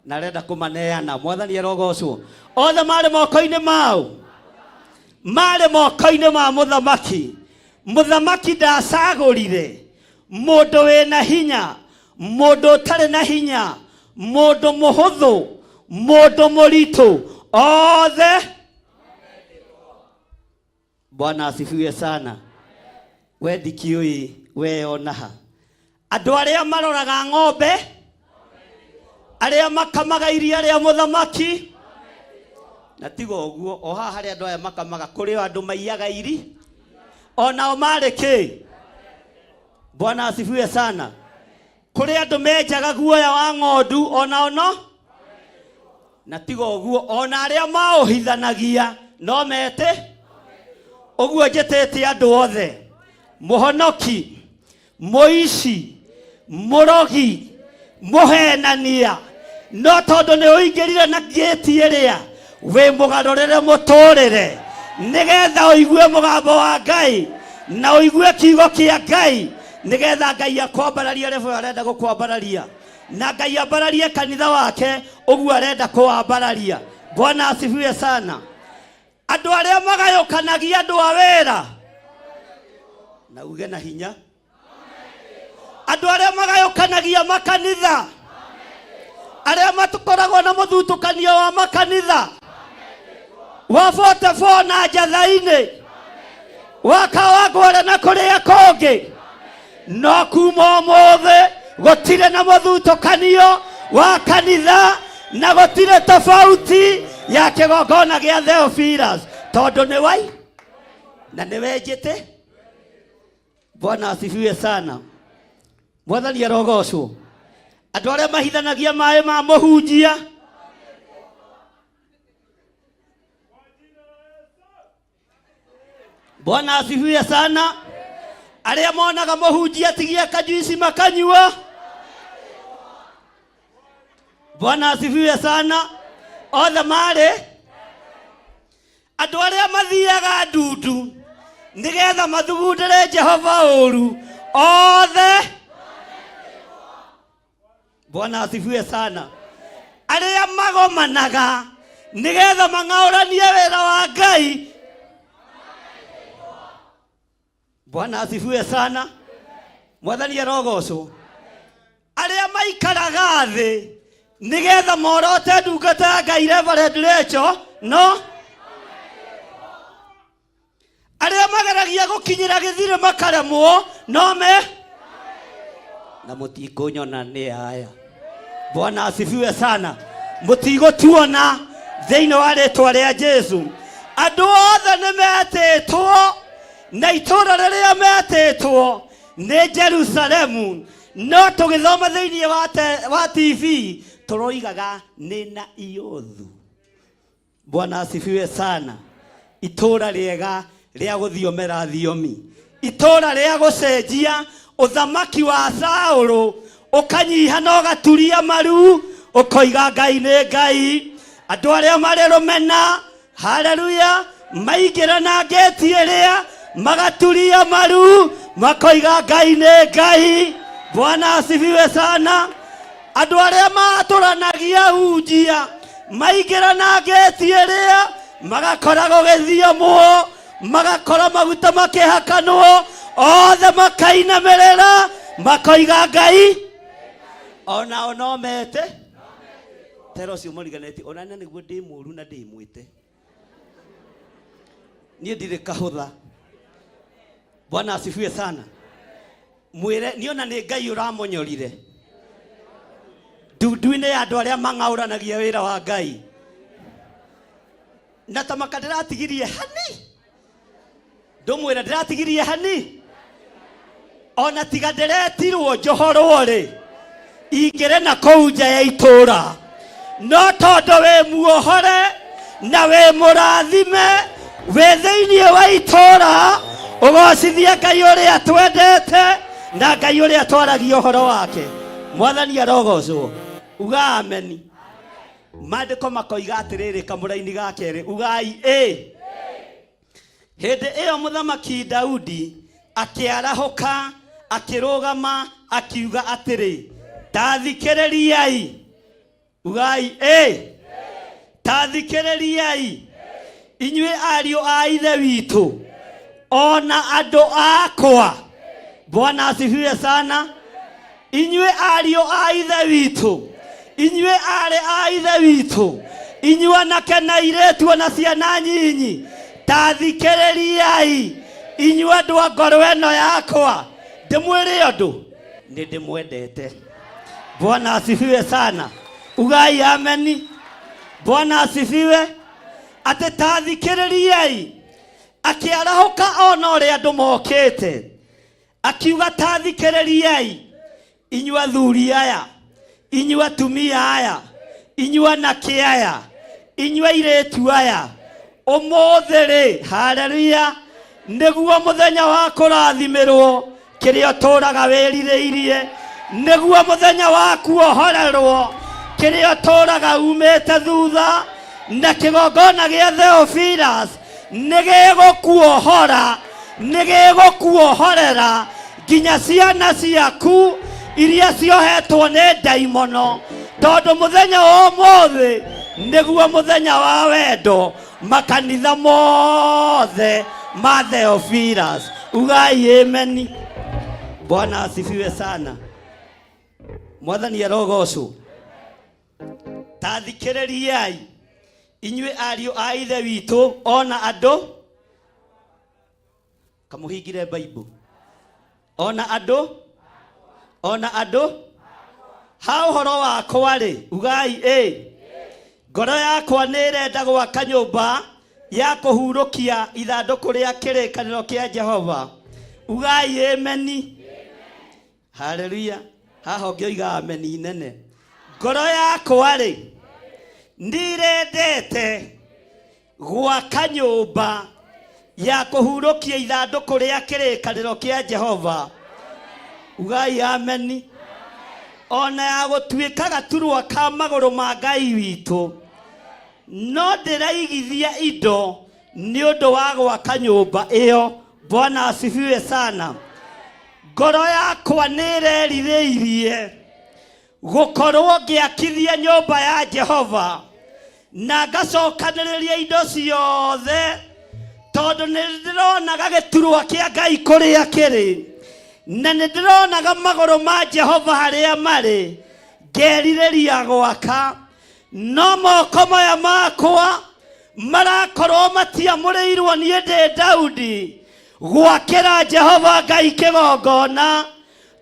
na renda kumaneana. Mwathani arogocwo. Othe mari moko-ini mao, mari moko-ini ma muthamaki. Muthamaki ndacagurire mundu wina hinya, mundu utari na hinya, mundu muhuthu, mundu muritu, othe. Bwana asifiwe sana. We ndikiui we onaha. Andu aria maroraga ng'ombe, aria makamaga iria ria muthamaki, na tigo uguo o haha ria andu aya makamaga kuri andu maiyaga iri ona o mariki. Bwana asifiwe sana. Kuri andu menjaga guoya wa ng'ondu ona ono, na tigo uguo ona aria mauhithanagia no mete. Uguo njitete andu othe, muhonoki, muici, murogi, muhenania, no tondu ni uingirire na gate iria we mugarurire muturire nigetha uigue mugambo wa Ngai na uigue kiugo kia Ngai, nigetha Ngai akwambararie refu arenda gukwambararia, na Ngai ambararie kanitha wake uguo arenda kuambararia. Bwana asifiwe sana. Andu aria magayukanagia andu a wira na uge na hinya, andu aria magayukanagia makanitha, aria matukoragwo na muthutukanio wa makanitha wa 44 na njatha-ini wakawagwara na kuria kungi, no kuma umuthi gutire na muthutukanio wa kanitha na gutire tofauti ya kigongona gia Theophilus tondu ni wai na ni wenjite. Bwana asifiwe sana. Mwathani arogocwo. Andu aria mahithanagia mai ma muhunjia, Bwana asifiwe sana. Aria monaga muhunjia tigia kajuisi makanyua, Bwana asifiwe sana. othe marĩ andũ arĩa mathiaga ndundu nĩgetha mathugundĩre Jehova ũru othe. Bwana asifiwe sana. Arĩa magomanaga nĩgetha mang'aũranie wĩra wa Ngai. Bwana asifiwe sana. Mwathani arogocwo. Arĩa maikaraga thĩ nĩgetha morote ndungata ya Ngai Reverend Rachel no. Arĩa mageragia gũkinyĩra gĩthirĩ makaremwo no me na mũtikũnyona nĩ aya. Bwana asifiwe sana. Mũtigũtuona thĩinĩ wa rĩĩtwa rĩa Jesu. Andũ othe nĩmetĩtwo na itũũra rĩrĩa metĩtwo nĩ Jerusalemu, no tũgĩthoma thĩinĩ wa TV tũroigaga nĩ na Iothu. Bwana asifiwe sana. Itũũra rĩega rĩa gũthiomera thiomi, itũũra rĩa gũcenjia ũthamaki wa Saũlũ ũkanyiha na ũgaturia maru ũkoiga Ngai nĩ Ngai. Andũ arĩa marĩ rũmena, haleluya, maingĩra na ngeti ĩrĩa magaturia maru makoiga Ngai nĩ Ngai. Bwana asifiwe sana. Andũ arĩa matũranagia hunjia maingĩra na ngeti ĩrĩa magakora gũgĩthiomwo, magakora maguta makĩhakanwo, othe makainamĩrĩra makoiga Ngai. Ona no mete tero cio moriganĩtie ona nĩguo ndĩ mũũru na ndĩ mwĩte. Niĩ ndirĩ kahũtha. Bwana asifiwe sana. Mwĩre niona nĩ Ngai ũramonyorire ndundu-inĩ ya andũ arĩa mang'aũranagia wĩra wa Ngai. Na tamaka ndĩratigirie hani, ndũmwĩra ndĩratigirie hani, ona tiga ndĩretirwo njohorwo rĩ ingĩrĩ na kũu nja ya itũũra, no tondũ wĩ muohore na wĩ mũrathime wĩ thĩinĩ wa itũũra ũgocithie Ngai ũrĩa twendete na Ngai ũrĩa twaragia ũhoro wake. Mwathani arogocwo. Uga ameni. Maandĩko makoiga atĩrĩrĩ kamũra-inĩ ga kerĩ, ugai hĩndĩ ĩyo mũthamaki Daudi akĩarahũka akĩrũgama akiuga atĩrĩ, tathikĩrĩriai. Ugai tathikĩrĩriai inyuĩ ariũ a ithe witũ ona andũ akwa. Bwana asifiwe sana. Inyuĩ ariũ a ithe witũ, inyuĩ arĩ a ithe witũ, inyuĩ anake na airĩtu na ciana nyinyi, tathikĩrĩriai inyuĩ andũ a ngoro ĩno yakwa. Ndĩmwĩre ũndũ, nĩ ndĩmwendete. Bwana asifiwe sana. Ugai ameni. Bwana asifiwe. Atĩ tathikĩrĩriai. Akĩarahũka ona ũrĩa andũ mokĩte akiuga tathikĩrĩriai inyuĩ athuri aya, inyuĩ atumia aya, inyuĩ anake aya, inyuĩ airĩtu aya, ũmũthĩ rĩ, haleluya, nĩguo mũthenya wa kũrathimĩrwo kĩrĩa ũtũũraga wĩrirĩirie, nĩguo mũthenya wa kuohorerwo kĩrĩa ũtũũraga umĩte thutha, na kĩgongona gĩa Theophilus nĩgĩgũkuohora, nĩgĩgũkuohorera nginya ciana ciaku iria ciohetwo nĩ ndaimono, tondũ mũthenya wa ũmũthĩ nĩguo mũthenya wa wendo makanitha mothe ma Theophilus. Ugai ameni. Bwana asifiwe sana. Mwathani arogocwo. Tathikĩrĩriai inyuĩ ariũ a ithe witũ ona andũ, kamũhingire Bible, ona andũ ha ũhoro wakwa rĩ, ugai ngoro yakwa nĩ ĩrenda gwaka nyũmba ya kũhurũkia ithandũkũ rĩa kĩrĩkanĩro kĩa Jehova. Ugai ameni. Haleluya. Haha ũngĩoiga ameni nene. Ngoro yakwa rĩ ndirendete gwaka nyũmba ya kũhurũkia ithandũkũ rĩa kĩrĩkanĩro kĩa Jehova. Ugai ameni. Ona ya gũtuĩka gaturwa ka magũrũ ma Ngai witũ, no ndĩraigithia indo nĩ ũndũ wa gwaka nyũmba ĩyo. Bwana asifiwe sana. Ngoro yakwa nĩĩrerirĩirie gũkorwo ngĩakithia nyũmba ya Jehova na ngacokanĩrĩria indo ciothe, tondũ nĩndĩronaga gĩturwa kĩa Ngai kũrĩa kĩrĩ, na nĩndĩronaga magũrũ ma Jehova harĩa marĩ, ngerirĩria gwaka. No moko maya makwa marakorwo matiamũrĩirwo niĩ ndĩ Daudi gwakĩra Jehova Ngai kĩgongona,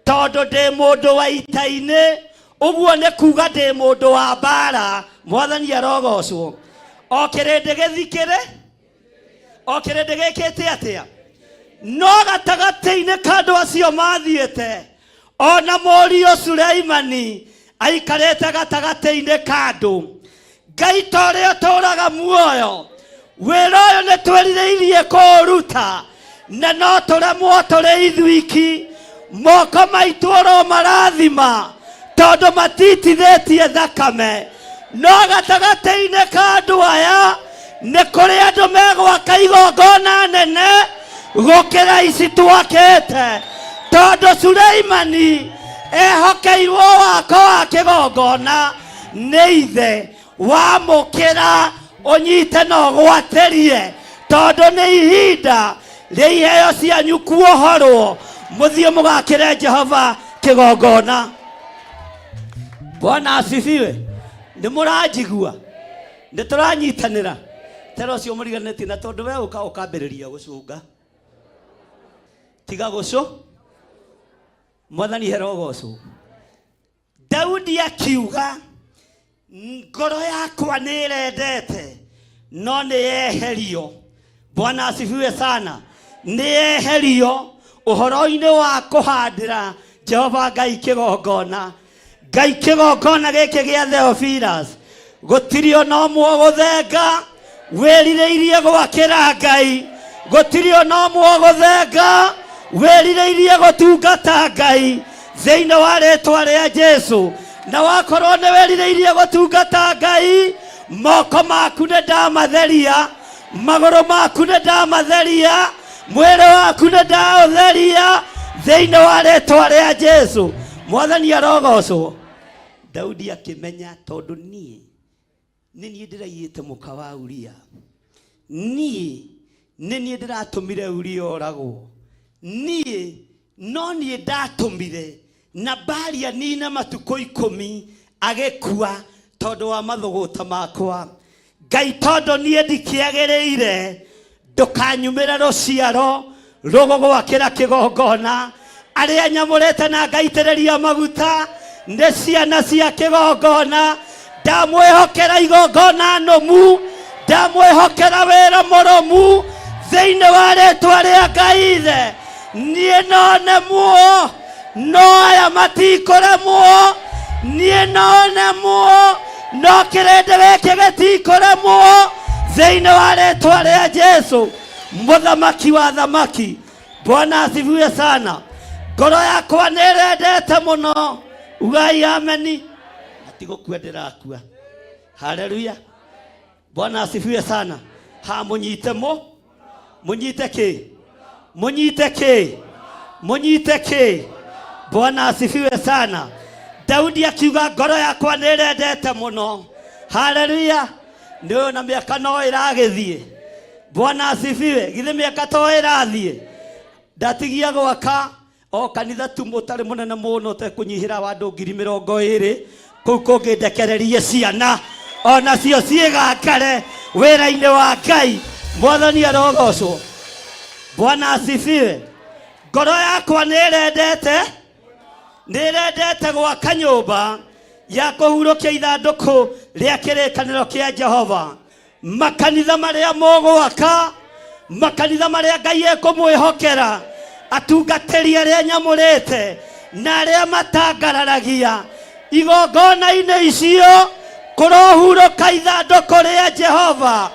tondũ ndĩ mũndũ wa ita-inĩ. Ũguo nĩ kuga ndĩ mũndũ wa mbara. Mwathani arogocwo. O kĩrĩndĩ gĩthikĩre, o kĩrĩndĩ gĩkĩte atĩa? No gatagatĩ-inĩ ka andũ acio mathiĩte, ona mũriũ Suleimani aikarĩte gatagatĩ-inĩ ka andũ. Ngai ta ũrĩa ũtũũraga muoyo, wĩra ũyũ nĩ twĩrirĩirie kũũruta, na no tũremwo tũrĩ ithuiki. Moko maitũ oro marathima, tondũ matitithĩtie thakame. No gatagatĩ-inĩ ka andũ aya nĩ kũrĩ andũ megwaka igongona nene gũkĩra ici twakĩte, tondũ Suleimani ehokeirwo wako wa kĩgongona nĩ ithe. Wamũkĩra ũnyite na ũgwatĩrie, tondũ nĩ ihinda rĩa iheo cianyu kuohorwo, mũthiĩ mũgakĩre Jehova kĩgongona. Bwana asifiwe. Nĩ mũranjigua? Nĩ tũranyitanĩra? Tera ũcio mũriganĩtie, na tondũ we ũkambĩrĩria gũcũnga, tiga gũcũ. Mwathani herogocwo. Daudi akiuga, ngoro yakwa nĩĩrendete, no nĩyeherio. Bwana asifiwe sana. Nĩyeherio ũhoro-inĩ wa kũhandĩra Jehova Ngai kĩgongona. Ngai kĩgongona gĩkĩ gĩa Theophilus gũtirĩ ona ũmwe gũthenga wĩrirĩirie gwakĩra Ngai. Gũtirĩ ona ũmwe gũthenga wĩrirĩirie gũtungata Ngai thĩinĩ wa rĩĩtwa rĩa Jesũ. Na wakorwo nĩ wĩrirĩirie gũtungata Ngai, moko maku nĩ ndamatheria, magũrũ maku nĩ ndamatheria, mwĩrĩ waku nĩ ndaũtheria thĩinĩ wa rĩĩtwa rĩa Jesũ. Mwathani arogocwo. Daudi akĩmenya, tondũ niĩ ndĩraiyĩte mũka wa Uria, niĩ ndĩratũmire Uria oragwo, no niĩ ndatũmire Nabali anine matukũ 10 agĩkua tondũ wa mathũgũta makwa. Ngai tondũ niĩ ndikĩagĩrĩire, ndũkanyumĩre rũciaro rũgũgwakĩra kĩgongona. Arĩa nyamũrĩte na ngaitĩrĩria maguta nĩ ciana cia kĩgongona. Ndamwĩhokera igongona nũmu, ndamwĩhokera wĩra mũrũmu thĩinĩ wa rĩĩtwa rĩa Ngai ithe. Niĩ no nemwo, no aya matikũremwo. Niĩ no nemwo, no kĩrĩndĩ gĩkĩ gĩtikũremwo thĩinĩ wa rĩĩtwa rĩa Jesũ, mũthamaki wa thamaki. Bwana asifiwe sana. Ngoro yakwa nĩĩrendete mũno. Ugai ameni. Atigũkua ndĩrakua. Haleluya. Bwana asifiwe sana. Ha mũnyite mũnyite kĩ? Mũnyite kĩ? Mũnyite kĩ? Bwana asifiwe sana. Daudi akiuga, ngoro yakwa nĩĩrendete mũno. Haleluya. Nĩũyũ na mĩaka no ĩragĩthiĩ. Bwana asifiwe. Githĩ mĩaka to ĩrathiĩ? Ndatigia gwaka o kanitha tu mũtarĩ mũnene mũno ũtekũnyihĩra wa andũ 20,000 kũu kũngĩ ndekererie ciana ona cio ciĩgakare wĩra-inĩ wa Ngai. Mwathani arogocwo. Bwana asifiwe. Ngoro yakwa nĩĩrendete gwaka nyũmba ya kũhurũkia ithandũkũ rĩa kĩrĩkanĩro kĩa Jehova. Makanitha marĩa mũgwaka, makanitha marĩa Ngai ekũmwĩhokera, atungatĩri arĩa nyamũrĩte na arĩa matangararagia igongona-inĩ icio, kũrohurũka ithandũkũ rĩa Jehova,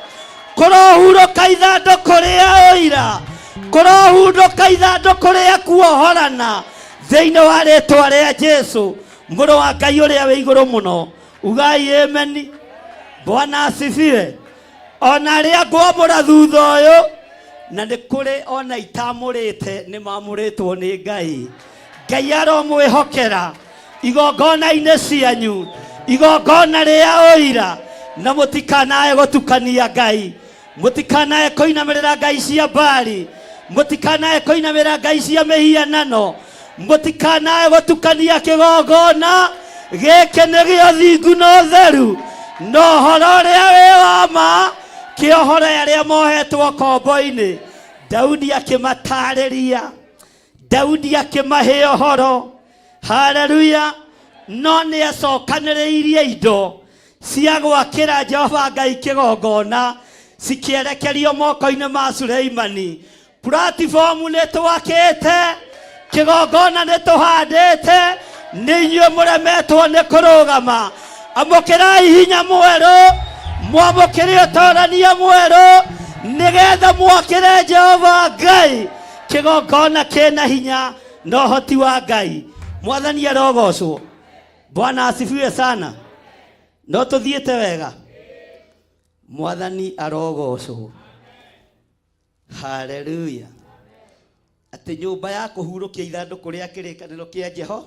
kũrohurũka ithandũkũ rĩa ũira, kũrohurũka ithandũkũ rĩa kuohorana thĩinĩ wa rĩĩtwa rĩa Jesũ, mũrũ wa Ngai ũrĩa wĩ igũrũ mũno. Ugai ameni. Bwana asifiwe. Ona ria ngwamura thutha uyu na nĩ kũrĩ ona itamũrĩte nĩ mamũrĩtwo nĩ Ngai. Ngai aromwĩhokera igongona-inĩ cianyu, igongona rĩa ũira, na mũtikanae gũtukania Ngai, mũtikanae kũinamĩrĩra ngai cia Baali, mũtikanae kũinamĩrĩra ngai cia mĩhianano, mũtikanae gũtukania kĩgongona gĩkĩ nĩ gĩa ũthingu na ũtheru, no ũhoro ũrĩa wĩ wa ma, kĩohoro arĩa mohetwo kombo-inĩ. Daudi akĩmatarĩria, Daudi akĩmahe ũhoro. Haleluya. No nĩ acokanĩrĩirie indo cia gwakĩra Jehova Ngai kĩgongona cikĩerekerio moko-inĩ ma Suleimani. Platform nĩ twakĩte, kĩgongona nĩ tũhandĩte, nĩ inyuĩ mũremetwo nĩ kũrũgama. Amũkĩrai hinya mwerũ, mwamũkĩre ũtorania mwerũ, nĩgetha mwakĩre Jehova Ngai kĩgongona kĩna hinya na ũhoti wa Ngai. Mwathani arogocwo. Bwana asifiwe sana. No tũthiĩte wega. Mwathani arogocwo. Haleluya. Atĩ nyũmba ya kũhurũkia ithandũkũ rĩa kĩrĩkanĩro kĩa Jehova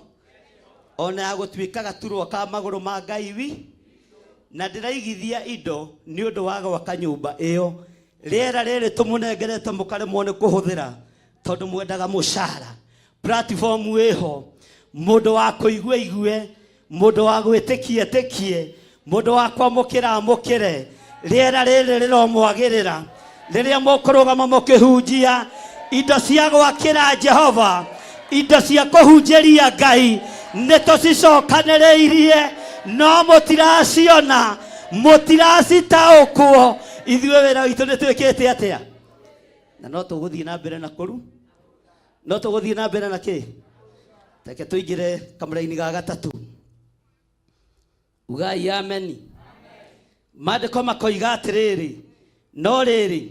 ona ya gũtuĩka gaturwa ka magũrũ ma Ngai wi, na ndĩraigithia indo nĩ ũndũ wa gwaka nyũmba ĩyo. Rĩera rĩrĩ tũmũnengerete mũkaremwo nĩ kũhũthĩra tondũ mwendaga mũcara. Platform ĩho, mũndũ wa kũigua igue, mũndũ wa gwĩtĩkia tĩkie, mũndũ wa kwamũkĩra amũkĩre. Rĩera rĩrĩ rĩromwagĩrĩra rĩrĩa mũkũrũgama mũkĩhunjia indo cia gwakĩra Jehova, indo cia kũhunjĩria Ngai nĩ tũcicokanĩrĩirie, no mũtiraciona, mũtiracitaũkwo. Ithuĩ wĩra witũ nĩ twĩkĩte atĩa? Na no tũgũthiĩ na mbere na kũru, no tũgũthiĩ na mbere na kĩ? Reke tũingĩre kamũra-inĩ ga gatatũ. Ugai ameni. Maandĩko makoiga atĩrĩrĩ, no rĩrĩ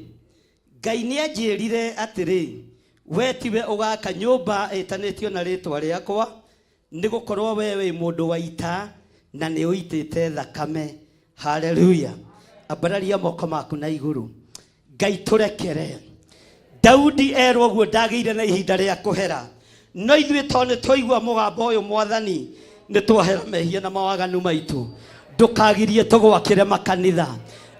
Ngai nĩanjĩrire atĩrĩ, we tiwe ũgaka nyũmba ĩtanĩtio na rĩtwa rĩakwa, nĩ gũkorwo we wĩ mũndũ wa ita na nĩ ũitĩte thakame. Haleluya. Ambararia moko maku na igũrũ. Ngai tũrekere. Daudi erwo guo ndagĩire na ihinda rĩa kũhera, no ithuĩ to nĩ twaigua mũgambo ũyũ Mwathani nĩ twahera mehia na mawaganu maitũ. Ndũkagirie tũgwakĩre makanitha,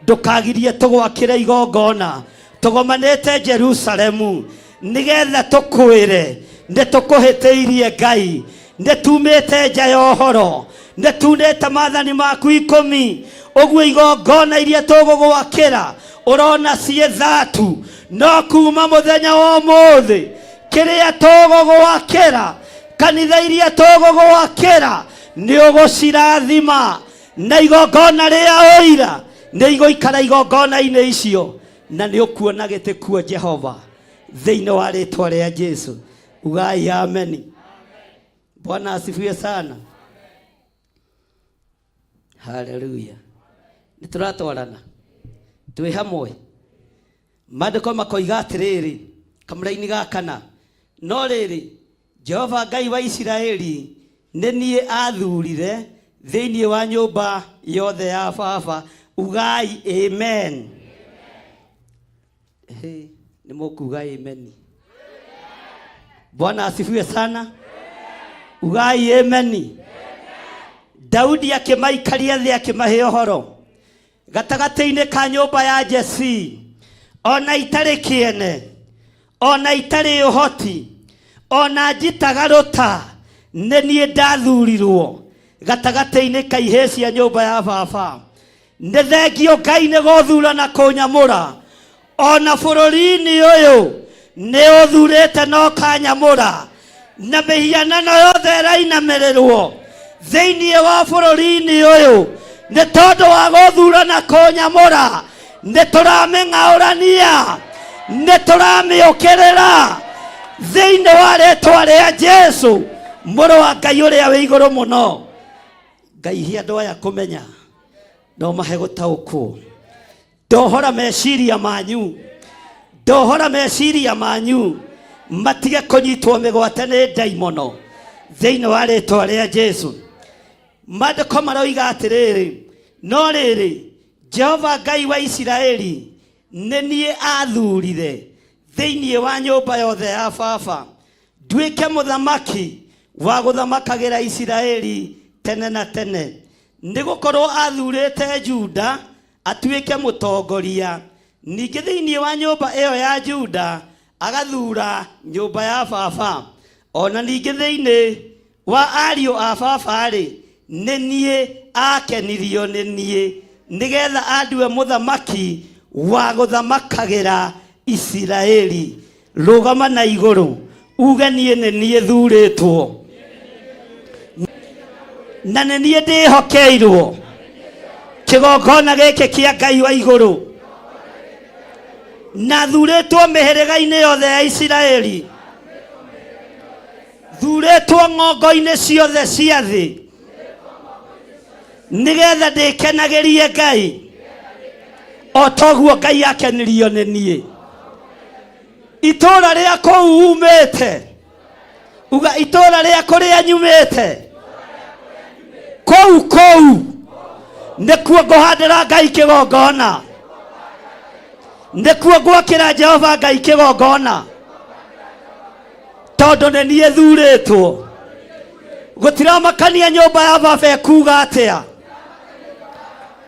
ndũkagirie tũgwakĩre igongona, tũgomanĩte Jerusalemu nĩgetha tũkwĩre nĩ tũkũhĩtĩirie Ngai, nĩ tumĩte nja ya ũhoro, nĩ tunĩte maathani maku 10. Ũguo igongona iria tũgũgwakĩra ũrona ciĩ thatu, no kuma mũthenya wa ũmũthĩ kĩrĩa tũgũgwakĩra, kanitha iria tũgũgwakĩra nĩ ũgũcirathima, na igongona rĩa ũira nĩ igũikara igongona-inĩ icio, na nĩ ũkuona gĩtĩ kuo Jehova thĩinĩ wa rĩtwa rĩa Jesu. Ugai ameni. Bwana asifiwe sana. Haleluya. Nĩtũratwarana twĩ hamwe. Maandĩko makoiga atĩrĩrĩ kamũra-inĩ ga kana, no rĩrĩ Jehova Ngai wa Isiraeli nĩ niĩ athurire thĩinĩ wa nyũmba yothe ya baba. Ugai amen. Nĩ mũkuga amen. Bwana asifiwe sana. Ugai amen. Daudi akĩmaikaria thĩ akĩmahe ũhoro gatagatĩ-inĩ ka nyũmba ya Jesii, ona itarĩ kĩene, ona itarĩ ũhoti, ona njitaga rũta, nĩ niĩ ndathurirwo gatagatĩ-inĩ ka ihĩĩ cia nyũmba ya baba. Nĩ thengio Ngai nĩ gũthura na kũnyamũra, ona bũrũri-inĩ ũyũ nĩ ũthurĩte no kanyamũra, na mĩhianano yothe ĩrainamĩrĩrwo thĩinĩ wa bũrũri-inĩ ũyũ nĩ tondũ wa gũthura na kũnyamũra. Nĩ tũramĩng'aũrania, nĩ tũramĩũkĩrĩra thĩinĩ wa rĩtwa rĩa Jesu, mũrũ wa Ngai ũrĩa wĩ igũrũ mũno. Ngai he andũ aya kũmenya, no mahe gũtaũkwo. Ndohora meciria manyu, ndohora meciria manyu, matige kũnyitwo mĩgwate nĩ ndaimono thĩinĩ wa rĩtwa rĩa Jesu. Maandĩko maroiga atĩrĩrĩ, no rĩrĩ Jehova Ngai wa Isiraeli nenie athurire thĩinĩ wa nyũmba yothe ya baba nduĩke mũthamaki wa gũthamakagira Isiraeli tene na tene. Nĩgũkorwo athurĩte Juda atuĩke mũtongoria, ningĩ thĩinĩ wa nyũmba ĩyo ya Juda agathura nyũmba ya baba, ona ningĩ thĩinĩ wa ariũ a baba rĩ nĩ niĩ akenirio nĩ niĩ nĩgetha andue mũthamaki wa gũthamakagira Isiraeli. Rũgama na igũrũ uge niĩ nĩ niĩ thurĩtwo na nĩ niĩ ndĩhokeirwo kĩgongona gĩkĩ kĩa Ngai wa igũrũ, na thurĩtwo mĩhĩrĩga-inĩ yothe ya Isiraeli, thurĩtwo ng'ongo-inĩ ciothe cia thĩ, nĩgetha ndĩkenagĩrie Ngai o toguo Ngai akenirio nĩ niĩ. Itũũra rĩa kũu umĩte, uga itũũra rĩa kũrĩa nyumĩte, kũu nĩkuo ngũhandĩra Ngai kĩgongona, nĩkuo gwakĩra Jehova Ngai kĩgongona, tondũ nĩ niĩ thurĩtwo. Gũtiramakania nyũmba ya baba ĩkuuga atĩa,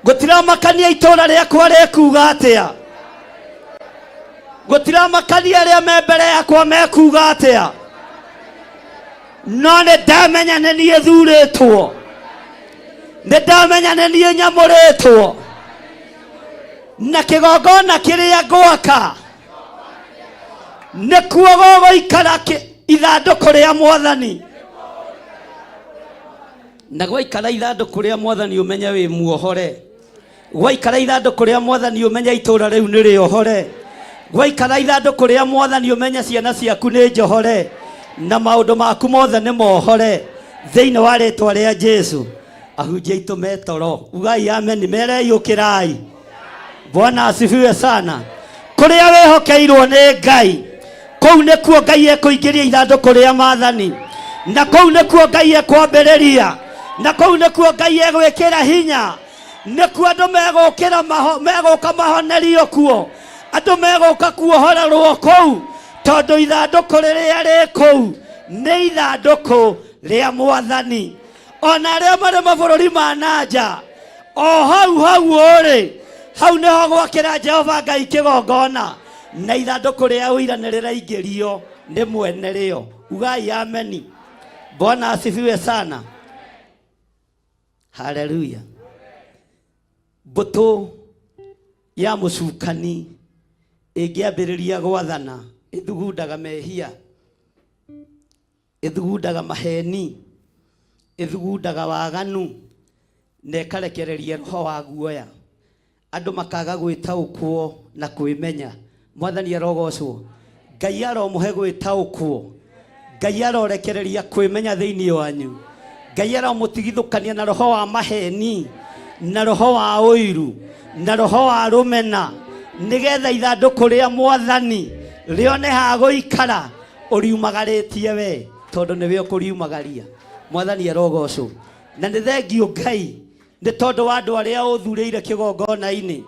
gũtiramakania itũũra rĩakwa rĩkuuga atĩa, gũtiramakania arĩa me mbere yakwa mekuuga atĩa, no nĩ ndamenya nĩ niĩ thurĩtwo, nĩ ndamenya nĩ niĩ nyamũrĩtwo, na kĩgongona kĩrĩa gwaka nĩkuo gũgũikara ithandũkũ rĩa Mwathani. Na gwaikara ithandũkũ rĩa Mwathani ũmenye wĩ muohore, gwaikara ithandũkũ rĩa Mwathani ũmenye itũũra rĩu nĩ rĩohore, gwaikara ithandũkũ rĩa Mwathani ũmenye ciana ciaku nĩ njohore, na maũndũ maku mothe nĩ mohore thĩinĩ wa rĩtwa rĩa Jesu. Ahunjia aitũ metoro ugai amen, merei ũkĩrai. Bwana asifiwe sana. Kũrĩa wĩhokeirwo nĩ Ngai, kũu nĩkuo Ngai ekũingĩria ithandũkũ rĩa Mwathani, na kũu nĩkuo Ngai ekwambĩrĩria, na kũu nĩkuo Ngai egwĩkĩra hinya, nĩkuo andũ megũka mahonerio kuo, andũ megũka kuohorerwo kũu, tondũ ithandũkũ rĩrĩa rĩ kũu nĩ ithandũkũ rĩa Mwathani. Ona arĩa marĩ mabũrũri ma nanja o hau ũrĩ, hau nĩho gwakĩra Jehova Ngai kĩgongona, na ithandũkũ rĩa ũira nĩ rĩraingĩrio nĩ mwene rĩo. Ugai ameni. Bwana asifiwe sana. Haleluya. Mbũtũ ya mũcukani ĩngĩambĩrĩria gwathana ĩthugundaga mehia, ĩthugundaga maheni, ĩthugundaga waganu, na ĩkarekereria roho wa guoya, andũ makaga gwĩtaũkwo na kwĩmenya. Mwathani arogocwo. Ngai aromũhe gwĩtaũkwo, Ngai arorekereria kwĩmenya thĩinĩ wanyu, Ngai aromũtigithũkania na roho wa maheni, na roho wa ũiru, na roho wa rũmena, nĩgetha ithandũkũ rĩa Mwathani rĩone ha gũikara ũriumagarĩtie we, tondũ nĩwe ũkũriumagaria. Mwathani arogocwo. Na nĩ thengio Ngai nĩ tondũ wa andũ arĩa ũthurĩire kĩgongona-inĩ,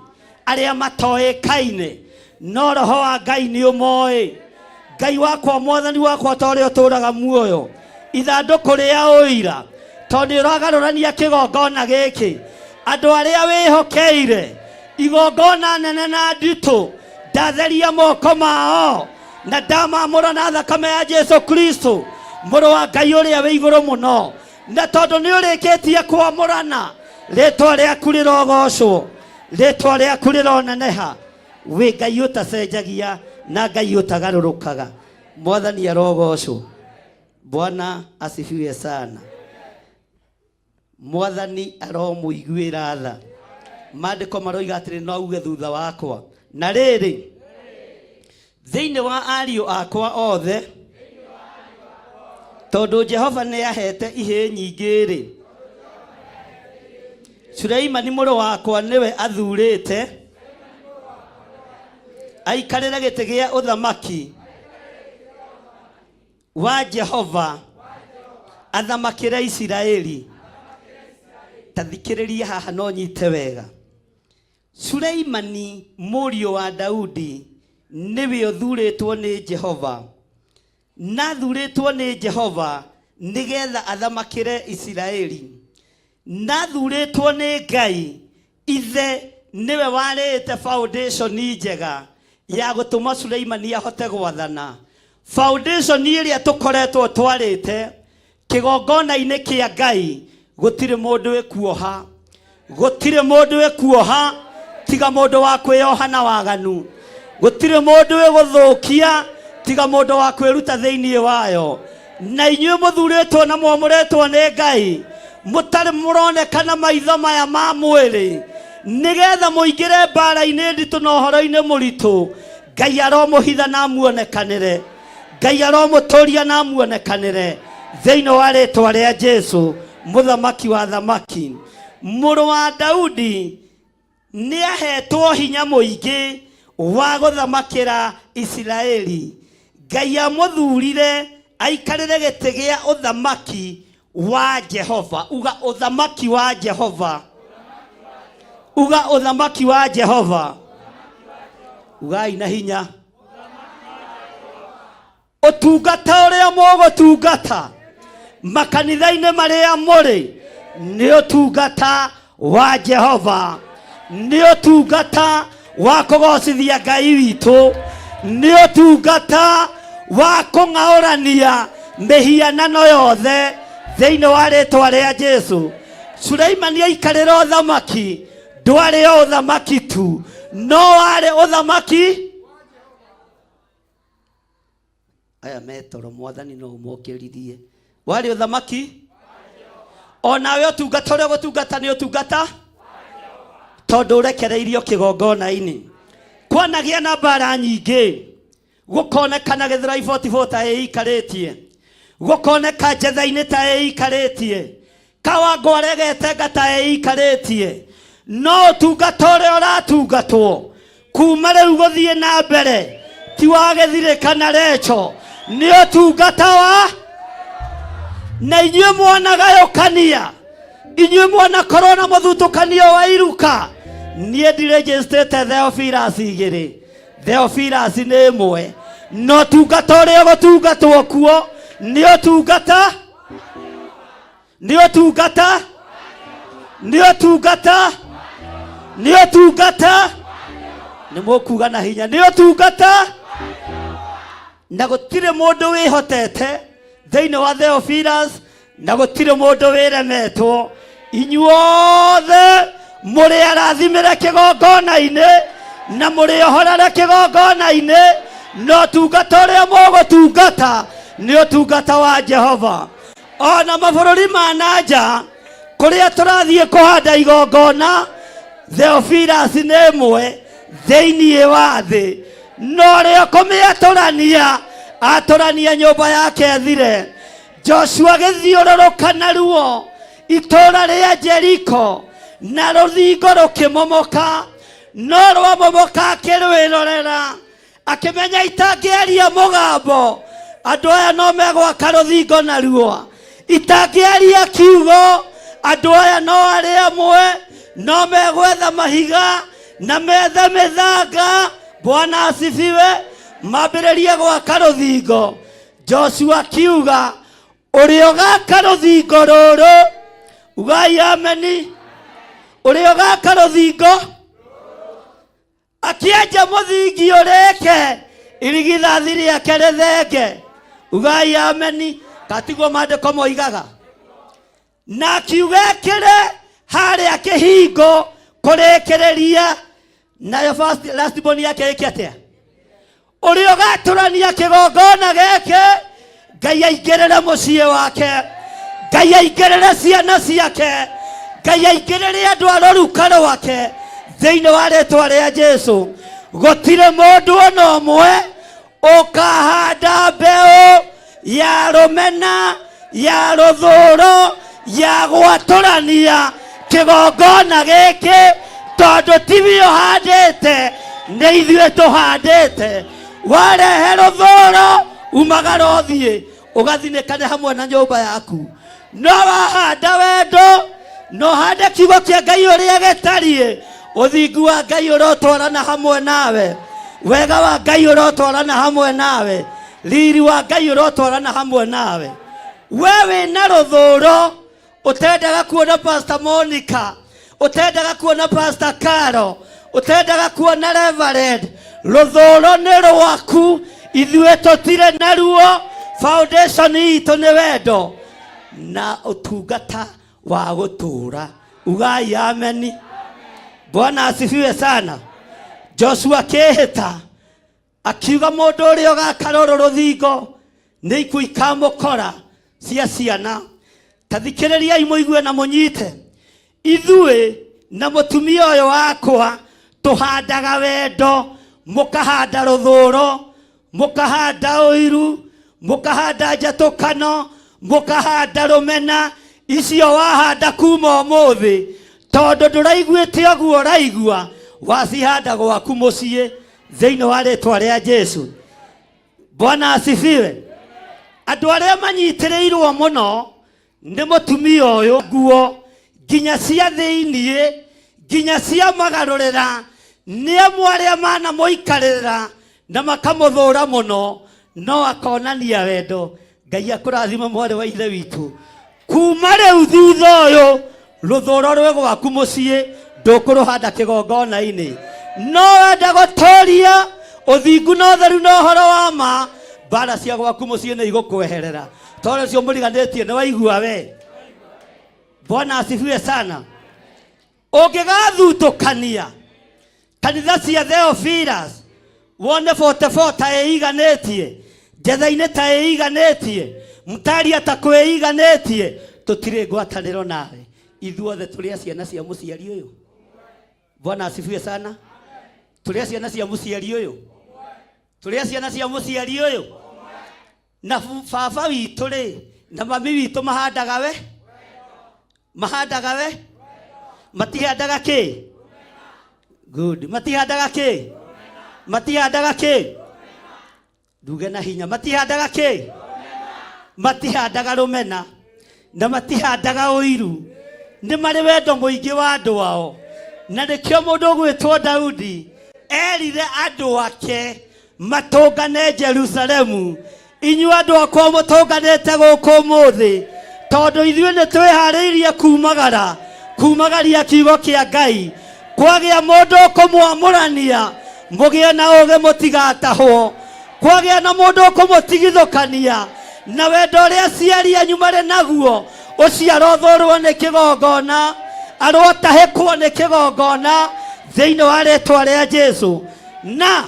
arĩa matoĩkaine, no roho wa Ngai nĩ ũmoĩ. Ngai wakwa, Mwathani wakwa ta ũrĩa ũtũũraga muoyo, ithandũkũ rĩa ũira, tondũ ũragarũrania kĩgongona gĩkĩ, andũ arĩa wĩhokeire igongona nene na nditũ, ndatheria moko mao na ndamamũra na thakame ya Jesu Kristo, mũrũ wa Ngai ũrĩa wĩ igũrũ mũno. Na tondũ nĩ ũrĩkĩtie kwamũrana, rĩtwa rĩaku rĩrogocwo, rĩtwa rĩaku rĩroneneha, wĩ Ngai ũtacenjagia na Ngai ũtagarũrũkaga. Mwathani arogocwo. Bwana asifiwe sana. Mwathani aromũiguĩra tha. Maandĩko maroiga atĩrĩ no uge thutha wakwa, na rĩrĩ thĩinĩ wa ariũ akwa othe, tondũ Jehova nĩ ahete ihĩ nyingĩ rĩ, Suleimani mũrũ wakwa nĩwe athurĩte aikarĩre gĩtĩ gĩa ũthamaki wa Jehova, athamakĩre Isiraeli. Tathikĩrĩria haha no nyite wega. Suleimani mũriũ wa Daudi nĩwe ũthurĩtwo nĩ Jehova, na thurĩtwo nĩ Jehova nĩgetha athamakĩre Isiraeli, na thurĩtwo nĩ Ngai ithe nĩwe warĩte foundation njega ya gũtũma Suleimani ahote gwathana. Foundation ĩrĩa tũkoretwo twarĩte kĩgongona-inĩ kĩa Ngai, gũtirĩ mũndũ ekuoha, gũtirĩ mũndũ ekuoha tiga mũndũ wa kwĩyoha na waganu, gũtirĩ mũndũ egũthũkia tiga mũndũ wa kwĩruta thĩinĩ wayo. Na inyuĩ mũthurĩtwo na mwamũrĩtwo nĩ Ngai, mũtarĩ mũronekana maitho maya ma mwĩrĩ, nĩgetha mũingĩre mbara-inĩ nditũ na ũhoro-inĩ mũritũ, Ngai aromũhitha na muonekanĩre, Ngai aromũtũria na muonekanĩre thĩinĩ wa rĩĩtwa rĩa Jesũ, mũthamaki wa thamaki. Mũrũ wa Daudi nĩahetwo hinya mũingĩ wa gũthamakĩra Isiraeli. Ngai amũthurire aikarĩre gĩtĩ gĩa ũthamaki wa Jehova. Uga ũthamaki wa Jehova. Uga ũthamaki wa Jehova. Ugai na hinya. Ũtungata ũrĩa mũgũtungata makanitha-inĩ marĩa mũrĩ nĩ ũtungata wa Jehova, nĩ ũtungata wa kũgocithia Ngai witũ, nĩ ũtungata wa kũng'aũrania mĩhianano yothe thĩinĩ wa rĩĩtwa rĩa Jesũ. Suleimani aikarĩra ũthamaki, ndwarĩ o ũthamaki tu, no warĩ ũthamaki. Aya metoro mwathani no ũmokĩrithie. Warĩ ũthamaki. Onawe ũtungata ũrĩa gũtungata nĩ ũtungata, tondũ ũrekereirio kĩgongona-inĩ. Kwanagĩa na mbara nyingĩ, gũkonekana Gĩthũrai 44 ta ĩikarĩtie, gũkoneka Njetha-inĩ ta ĩikarĩtie, Kawangũ aregete ngata ĩikarĩtie, no ũtungata ũrĩa ũratungatwo kuma rĩu gũthiĩ na mbere ti wa Gĩthirĩkana Recho, nĩ ũtungata wa. Na inyuĩ mwanagayũkania, inyuĩ mwanakorwo na mũthutũkanio wa iruka, niĩ ndirejĩstĩte Theophilus igĩrĩ, Theophilus nĩ ĩmwe, no tungata ũrĩa gũtungatwo kuo nĩ ũtungata, nĩ ũtungata, nĩ ũtungata, nĩ ũtungata, nĩ mũkuga na hinya, nĩ ũtungata. Na gũtirĩ mũndũ wĩhotete thĩinĩ wa Theophilus, na gũtirĩ mũndũ wĩremetwo. Inyuothe mũrĩ arathimĩre kĩgongona-inĩ na mũrĩ ohorere kĩgongona-inĩ, no tungata ũrĩa mũgũtungata nĩ ũtungata wa Jehova. Ona mabũrũri ma nanja kũrĩa tũrathiĩ kũhanda igongona, Theophilus nĩ ĩmwe thĩinĩ wa thĩ, no rĩo kũmĩatũrania atũrania nyũmba yake thire. Joshua gĩthiũrũrũka naruo itũũra rĩa Jeriko, na rũthingo rũkĩmomoka, no rwamomoka akĩrwĩrorera, akĩmenya itangĩaria mũgambo, andũ aya no megwaka rũthingo naruo, itangĩaria kiugo, andũ aya no arĩa amwe no megwetha mahiga na methe mĩthanga. Bwana asifiwe. Mambĩrĩrie gwaka rũthingo. Joshua kiuga, ũrĩa ũgaka rũthingo rũrũ, ugai ameni, ũrĩa ũgaka rũthingo, akĩenja mũthingi ũrĩke irigithathi rĩake rĩthenge, ugai ameni. Katiguo maandĩko moigaga, na akiuga ekĩre harĩa kĩhingo kũrĩkĩrĩria, nayo last born yake ĩke atĩa? Ũrĩa ũgatũrania kĩgongona gĩkĩ, Ngai aingĩrĩre mũciĩ wake, Ngai aingĩrĩre ciana ciake, Ngai aingĩrĩre andũ a rũruka rwake thĩinĩ wa rĩĩtwa rĩa Jesũ. Gũtirĩ mũndũ ona ũmwe ũkahanda mbeũ ya rũmena, ya rũthũũro, ya gwatũrania kĩgongona gĩkĩ, tondũ tiwe ũhandĩte, nĩ ithuĩ tũhandĩte. Warehe rũthũũro umagara ũthiĩ ũgathinĩkane hamwe na nyũmba yaku. No wahanda wendo, no hande kiugo kĩa Ngai ũrĩa gĩtariĩ, Uthingu wa Ngai urotwarana hamwe nawe. Wega wa Ngai urotwarana hamwe nawe. Riri wa Ngai urotwarana hamwe nawe. Wewe na ruthuro utendaga kuona Pastor Monica, utendaga kuona Pastor Caro, utendaga kuona Reverend. Ruthuro ni rwaku, ithuĩ tũtirĩ naruo. Foundation itũ nĩ wendo na utungata wa gũtũra. Ugai ameni. Bwana asifiwe sana. Joshua keheta akiuga mũndũ ũrĩa ũgakarora rũthingo nĩ ikuũ ikamũkora cia ciana. Tathikĩrĩriai mũigue na mũnyite. Ithuĩ na mũtumia ũyũ wakwa tũhandaga wendo, mũkahanda rũthũro, mũkahanda ũiru, mũkahanda njatũkano, mũkahanda rũmena. Icio wahanda kuma ũmũthĩ, tondũ ndũraiguĩte ũguo ũraigua, wacihanda gwaku mũciĩ thĩinĩ wa rĩtwa rĩa Jesu. Bwana asifiwe. Andũ arĩa manyitĩrĩirwo mũno nĩ mũtumia ũyũ, nguo nginya cia thĩinĩ, nginya cia magarũrĩra, nĩ amwe arĩa manamũikarĩra na makamũthũra mũno, no akonania wendo. Ngai akũrathima mwarĩ wa ithe witũ. Kuma rĩu thutha ũyũ rũthũro rwĩ gwaku mũciĩ, ndũkũrũhanda kĩgongona-inĩ. No wenda gũtũria ũthingu na ũtheru na ũhoro wa ma, mbara cia gwaku mũciĩ nĩ igũkweherera. Tondũ ũcio mũriganĩtie nĩ waigua we. Bwana asifiwe sana. Ũngĩgathutũkania kanitha cia Theophilus, wone 44 ta ĩiganĩtie, Njetha-inĩ ta ĩiganĩtie, Mtaria ta kwĩiganĩtie, tũtirĩ ngwatanĩro nawe. Ithuothe tũrĩ ciana cia mũciari ũyũ. Bwana asifiwe sana. Tũrĩ ciana cia mũciari ũyũ. Tũrĩ ciana cia mũciari ũyũ. Na baba witũ rĩ, na mami witũ mahandaga we? Mahandaga we? Matihandaga kĩ? Good. Matihandaga kĩ? Matihandaga kĩ? Nduge na hinya. Matihandaga kĩ? Matihandaga rũmena na matihandaga ũiru. Nĩ marĩ wendo mũingĩ wa andũ ao. Na nĩkĩo mũndũ ũgwĩtwo Daudi erire andũ ake matũngane Jerusalemu. Inyuĩ andũ akwa mũtũnganĩte gũkũ ũmũthĩ, tondũ ithuĩ nĩ twĩharĩirie kumagaria kiugo kĩa Ngai. Kwagĩa mũndũ ũkũmwamũrania, mũgĩe na ũũgĩ mũtigatahwo. Kwagĩa na mũndũ ũkũmũtigithũkania, na wendo ũrĩa aciari anyu marĩ naguo, ũcio arothũrwo nĩ kĩgongona, arotahĩkwo nĩ kĩgongona thĩinĩ wa rĩtwa rĩa Jesu. Na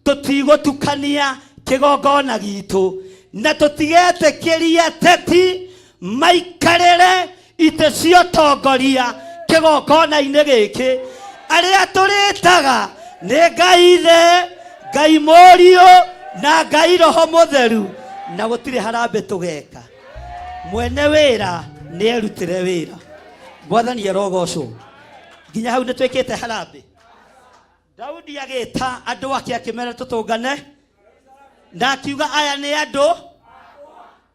tũtigũtukania kĩgongona gitũ, na tũtigetĩkĩria ateti maikarĩre itĩ cia ũtongoria kĩgongona-inĩ gĩkĩ. Arĩa tũrĩtaga nĩ Ngai Ithe, Ngai Mũriũ na Ngai Roho Mũtheru, na gũtirĩ harambĩ tũgeka. Mwene wĩra nĩ erutĩre wĩra. Mwathani arogocwo. Nginya hau nĩ twĩkĩte harambĩ. Daudi agĩta andũ ake akĩmera tũtũngane, na akiuga aya nĩ andũ,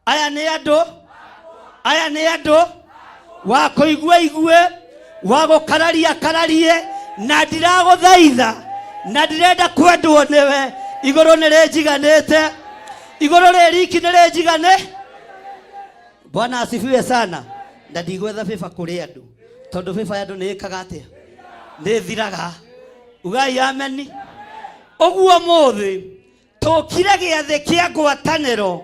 aya nĩ andũ, aya nĩ andũ wa kũigua igue, wa gũkararia kararie, na ndiragũthaitha, na ndirenda kwendwo nĩwe. Igũrũ nĩ rĩnjiganĩte, igũrũ rĩriki nĩ rĩnjigane. Bwana asifiwe sana. Na ndigwetha bĩba kũrĩ andũ, tondũ bĩba ya andũ nĩ ĩkaga atĩa? Nĩ thiraga. Ugai ameni. Ũguo mũthĩ tũkire gĩathĩ kĩa ngwatanĩro,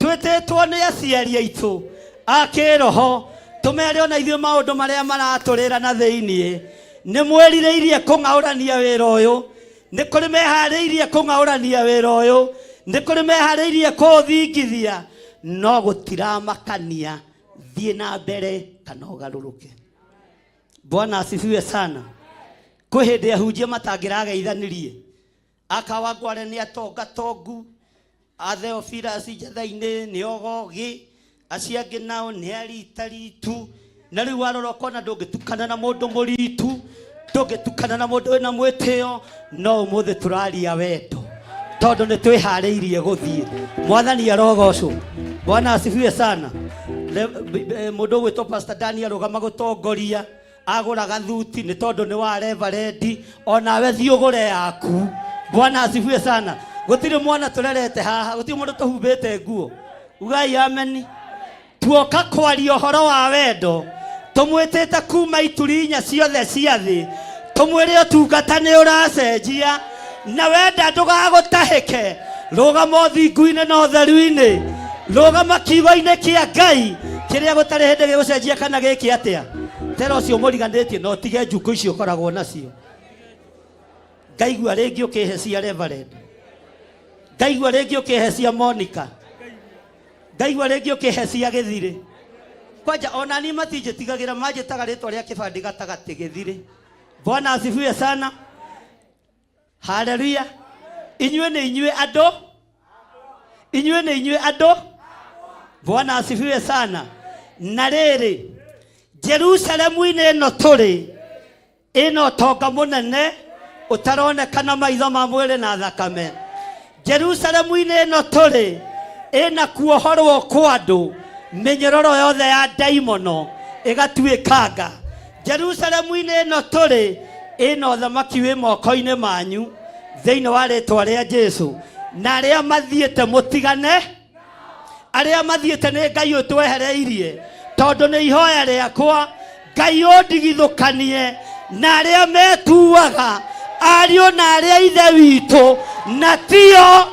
twĩtĩtwo nĩ aciari aitũ a kĩroho, tũmere ona ithuĩ maũndũ marĩa maratũrĩra na thĩinĩ. Nĩ mwĩrirĩirie kũng'aũrania wĩra ũyũ, nĩ kũrĩ meharĩirie kũng'aũrania wĩra ũyũ, nĩ kũrĩ meharĩirie kũũthingithia, no gũtiramakania. Thiĩ na mbere kana ũgarũrũke. Bwana asifiwe sana. Kwĩ hĩndĩ ahunjia matangĩrageithanirie, akawangware nĩ atonga tongu, a Theophilus Njetha-inĩ nĩ ogogi, acio angĩ nao nĩ aritaritu. Na rĩu warora ũkona ndũngĩtukana na mũndũ mũritu, ndũngĩtukana na mũndũ wĩna mwĩtĩo. No ũmũthĩ tũraria wendo, tondũ nĩ twĩharĩirie gũthiĩ. Mwathani arogocwo. Bwana asifiwe sana. Mũndũ ũgwĩtwo Pastor Daniel rũgama gũtongoria agũraga thuti nĩ tondũ nĩ wa reverendi, onawe thiĩ ũgũre yaku. Bwana asifiwe sana. Gũtirĩ mwana tũrerete haha, gũtirĩ mũndũ tũhumbĩte nguo. Ugai ameni. Tuoka kwaria ũhoro wa wendo, tũmwĩtĩte kuma iturinya ciothe cia thĩ, tũmwĩre ũtungata nĩ ũracenjia, na wenda ndũgagũtahĩke. Rũgama ũthingu-inĩ na ũtheru-inĩ, rũgama kiugo-inĩ kĩa Ngai kĩrĩa gũtarĩ hĩndĩ gĩgũcenjia kana gĩkĩ atĩa. Tera ũcio mũriganĩtie no tige njukũ icio ũkoragwo nacio. Ngaigua rĩngĩ ũkĩhe cia Reverend, ngaigua rĩngĩ ũkĩhe cia Monica, ngaigua rĩngĩ ũkĩhe cia Gĩthirĩ. Kwanja ona niĩ matinjĩtigagĩra, manjĩtaga rĩtwa rĩa kĩbandĩ gatagatĩ Gĩthirĩ. Bwana asifiwe sana. Haleluya. Inyuĩ nĩ inyuĩ andũ, inyuĩ nĩ inyuĩ andũ. Bwana asifiwe sana. Na rĩrĩ, Jerusalemu-inĩ ĩno tũrĩ, ĩno ũtonga mũnene ũtaronekana maitho ma mwĩrĩ na thakame. Jerusalemu-inĩ ĩno tũrĩ, ĩna kuohorwo kwa andũ, mĩnyororo yothe ya daimono ĩgatuĩkanga. Jerusalemu-inĩ ĩno tũrĩ, ĩna ũthamaki wĩ moko-inĩ manyu thĩinĩ wa rĩtwa rĩa Jesũ. Na arĩa mathiĩte mũtigane, arĩa mathiĩte nĩ Ngai ũtwehereirie, tondũ nĩ ihoya rĩakwa Ngai ũndigithũkanie na arĩa metuaga ariũ na arĩa ithe witũ, na tio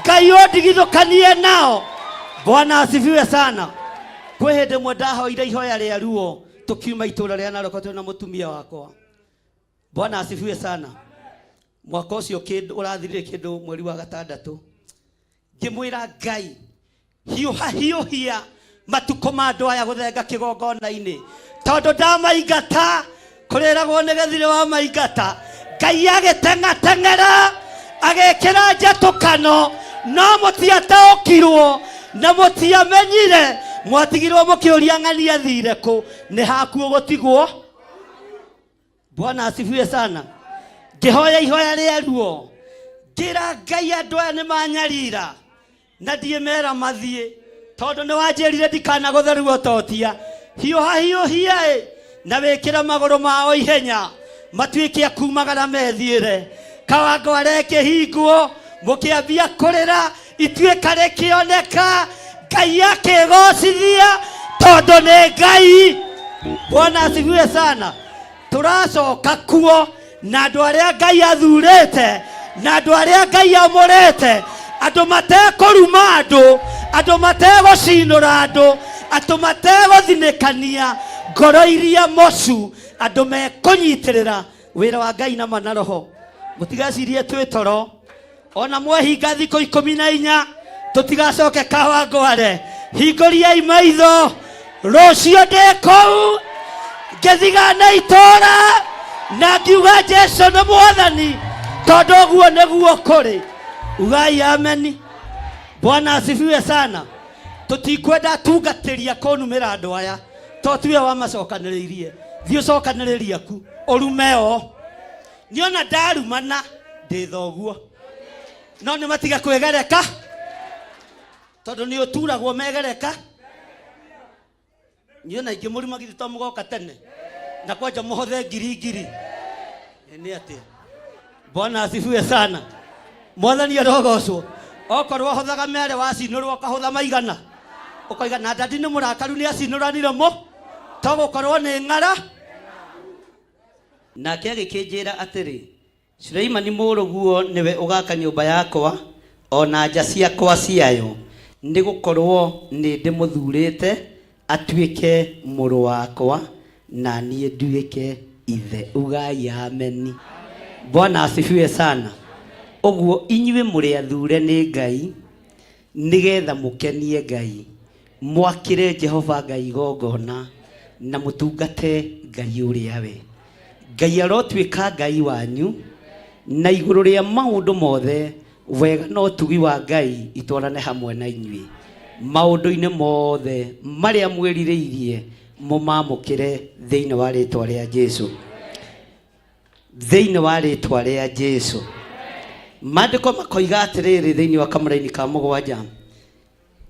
Ngai ũndigithũkanie nao. Bwana asifiwe sana. Kwĩ hĩndĩ ĩmwe ndahoire ihoya rĩa ruo tukiuma itũra rĩa Narok twĩna mũtumia wakwa. Bwana asifiwe sana. Mwaka ũcio ũrathirire kĩndũ mweri wa gatandatũ, ngĩmwĩra Ngai, hiũhia matukũ ma andũ aya gũthenga kĩgongona-inĩ, tondũ ndamaingata kũrĩragwo nĩ Gĩthirĩ wa maingata. Ngai agĩteng'ateng'era agĩkĩra njatũkano, no mũtiataũkirwo na mũtiamenyire, mwatigirwo mũkĩũria ng'ani athire kũ, nĩ hakuo gũtigwo. Bwana asifiwe sana. Ngĩhoya ihoya rĩa ruo, ngĩra Ngai andũ aya nĩ manyarira na ndiĩmera mathiĩ, tondũ nĩ wanjĩrire ndikanagũtheru ũtotia. Hiũhia na wĩkĩra magũrũ mao ihenya, matuĩke kumagara methiĩre. Kawangware kĩhingwo, mũkĩambia kũrĩra, ituĩka rĩkĩoneka, Ngai akĩgocithia, tondũ nĩ Ngai. Bwana asifiwe sana. Tũracoka kuo na andũ arĩa Ngai athurĩte, na andũ arĩa Ngai amũrĩte, andũ matekũruma andũ, andũ mategũcinũra andũ, andũ mategũthinĩkania ngoro iria mocu, andũ mekũnyitĩrĩra wĩra wa Ngai na manaroho. Mũtigecirie twĩ toro, ona mwehinga thikũ 14 tũtigacoke Kawangware. Hingũriai maitho, rũciũ ndĩ kũu ngĩthigana itũra na ngiuga Jesũ nĩ Mwathani, tondũ ũguo nĩguo kũrĩ. Ugai ameni. Bwana asifiwe sana. Tũtikwenda tungatĩria kũnumĩra andũ aya, to tiwe wamacokanĩrĩirie. Thiĩ ũcokanĩrĩrie ku ũrume o. Niona ndarumana ndĩ thoguo, no nĩ matiga kwĩgereka, tondũ nĩ ũturagwo megereka. Niona ingĩ mũrima githito mũgoka tene na kwanja mũhothe ngiri. Nĩ atĩa? Bwana asifiwe sana. Mwathani arogocwo. Okorwo hothaga mere wacinũrwo ũkahotha maigana, ũkoiga na ndandi nĩ mũrakaru nĩ acinũranire mo, to gũkorwo nĩ ng'ara. Nake agĩkĩnjĩra atĩrĩ, Suleimani mũrũguo nĩwe ũgaka nyũmba yakwa ona nja ciakwa ciayo, nĩ gũkorwo nĩ ndĩmũthurĩte atuĩke mũrũ wakwa na niĩ nduĩke ithe. Ugai ameni. Bwana asifiwe sana. Ũguo inyuĩ mũrĩ athure nĩ Ngai, nĩgetha mũkenie Ngai, mwakĩre Jehova Ngai igongona na mũtungate Ngai ũrĩa we. Ngai arotuĩka Ngai wanyu, na igũrũ rĩa maũndũ mothe wega no tugi wa Ngai itwarane hamwe na inyuĩ. Maũndũ-inĩ mothe marĩa mwĩrirĩirie mũmamũkĩre thĩinĩ wa rĩtwa rĩa Jesũ, thĩinĩ wa rĩtwa rĩa Jesũ. Maandĩko makoiga atĩrĩrĩ thĩinĩ wa Kamũra-inĩ ka 7,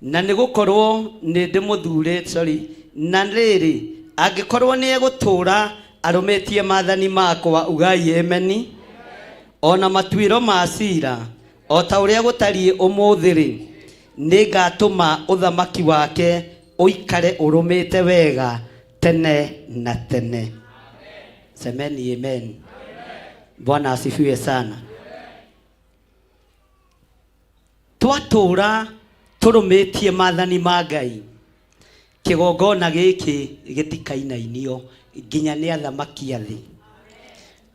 na nĩ gũkorwo nĩ ndĩmũthuurĩte, na rĩrĩ angĩkorwo nĩ egũtũũra arumitie maathani makwa ugai ameni. Ona matuiro ma cira o ta uria gutari umuthiri ningatuma uthamaki wake uikare urumite wega tene na tene. Semeni amen. Bwana asifiwe sana. Twatura turumitie maathani ma Ngai, kigongona giki gitikainainio nginya ni athamaki athi.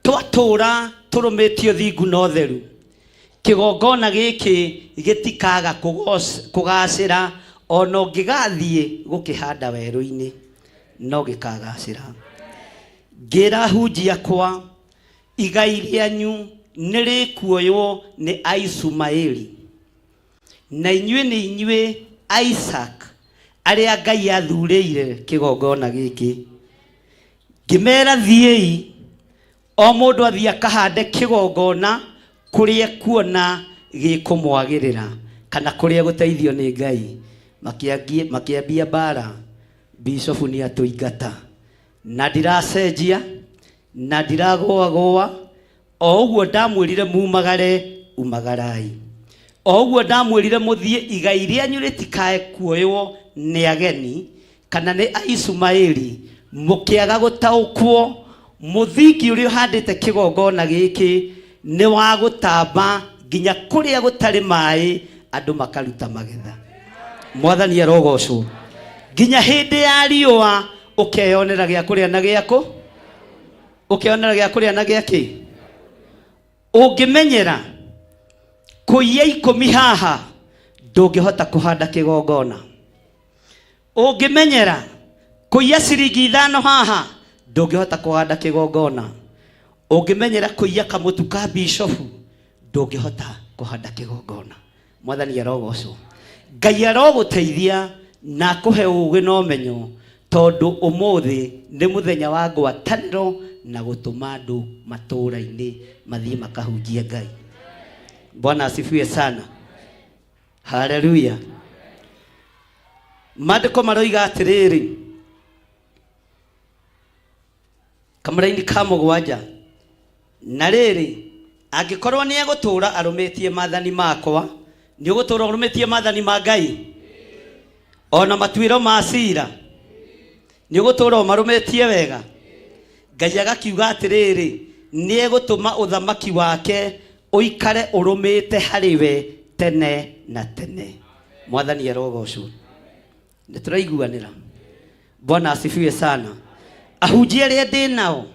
Twatura turumitio thingu na utheru, kigongona giki gitikaga kugacira ono ngigathie gukihanda weru-ini no gikagacira. Ngira hunjia kwa igai rĩanyu nĩrĩkuoywo nĩ Aishumaeli, na inyuĩ nĩ inyuĩ Isaac arĩa Ngai athurĩire kĩgongona gĩkĩ. Ngĩmera thiĩi o mũndũ athiĩ akahande kĩgongona kũrĩa kuona gĩkũmwagĩrĩra kana kũrĩa gũteithio nĩ Ngai. Makĩambia mbara, Bishop nĩ atũingata na ndiracenjia na ndiragũagũa. O ũguo ndamwĩrire mumagare umagarai, o ũguo ndamwĩrire mũthiĩ igai rĩanyu rĩtikae kuoywo nĩ ageni kana nĩ Aishumaeli, mũkĩaga gũtaũkwo mũthingi ũrĩa ũhandĩte kĩgongona gĩkĩ nĩ wa gũtamba nginya kũrĩa gũtarĩ maĩ andũ makaruta magetha. Mwathani arogocwo. Nginya hĩndĩ ya riũa ũkeyonera gĩa kũrĩa na gĩakũ, ũkeyonera gĩa kũrĩa na gĩakĩ. Ũngĩmenyera kũiya 10 haha ndũngĩhota kũhanda kĩgongona. Ũngĩmenyera kũiya ciringi 5 haha ndũngĩhota kũhanda kĩgongona. Ũngĩmenyera kũiya kamũtu ka Bishop ndũngĩhota kũhanda kĩgongona. Mwathani arogocwo. Ngai arogũteithia na kũhe ũũgĩ na ũmenyo, tondũ ũmũthĩ nĩ mũthenya wa ngwatanĩro na gũtũma andũ matũũra-inĩ mathiĩ makahunjie Ngai. Bwana asifiwe sana. Haleluya. Maandĩko maroiga atĩrĩrĩ, kamũra-inĩ ka 7, na rĩrĩ angĩkorwo nĩ egũtũũra arũmĩtie maathani makwa, nĩ ũgũtũũra ũrũmĩtie maathani ma Ngai, ona matuĩro ma cira nĩ ũgũtũũra ũmarũmĩtie wega. Ngai agakiuga atĩrĩrĩ nĩ egũtũma ũthamaki wake ũikare ũrũmĩte harĩ we tene na tene. Mwathani arogocwo. Nĩ tũraiguanĩra. Bwana asifiwe sana. Ahunjia arĩa ndĩ nao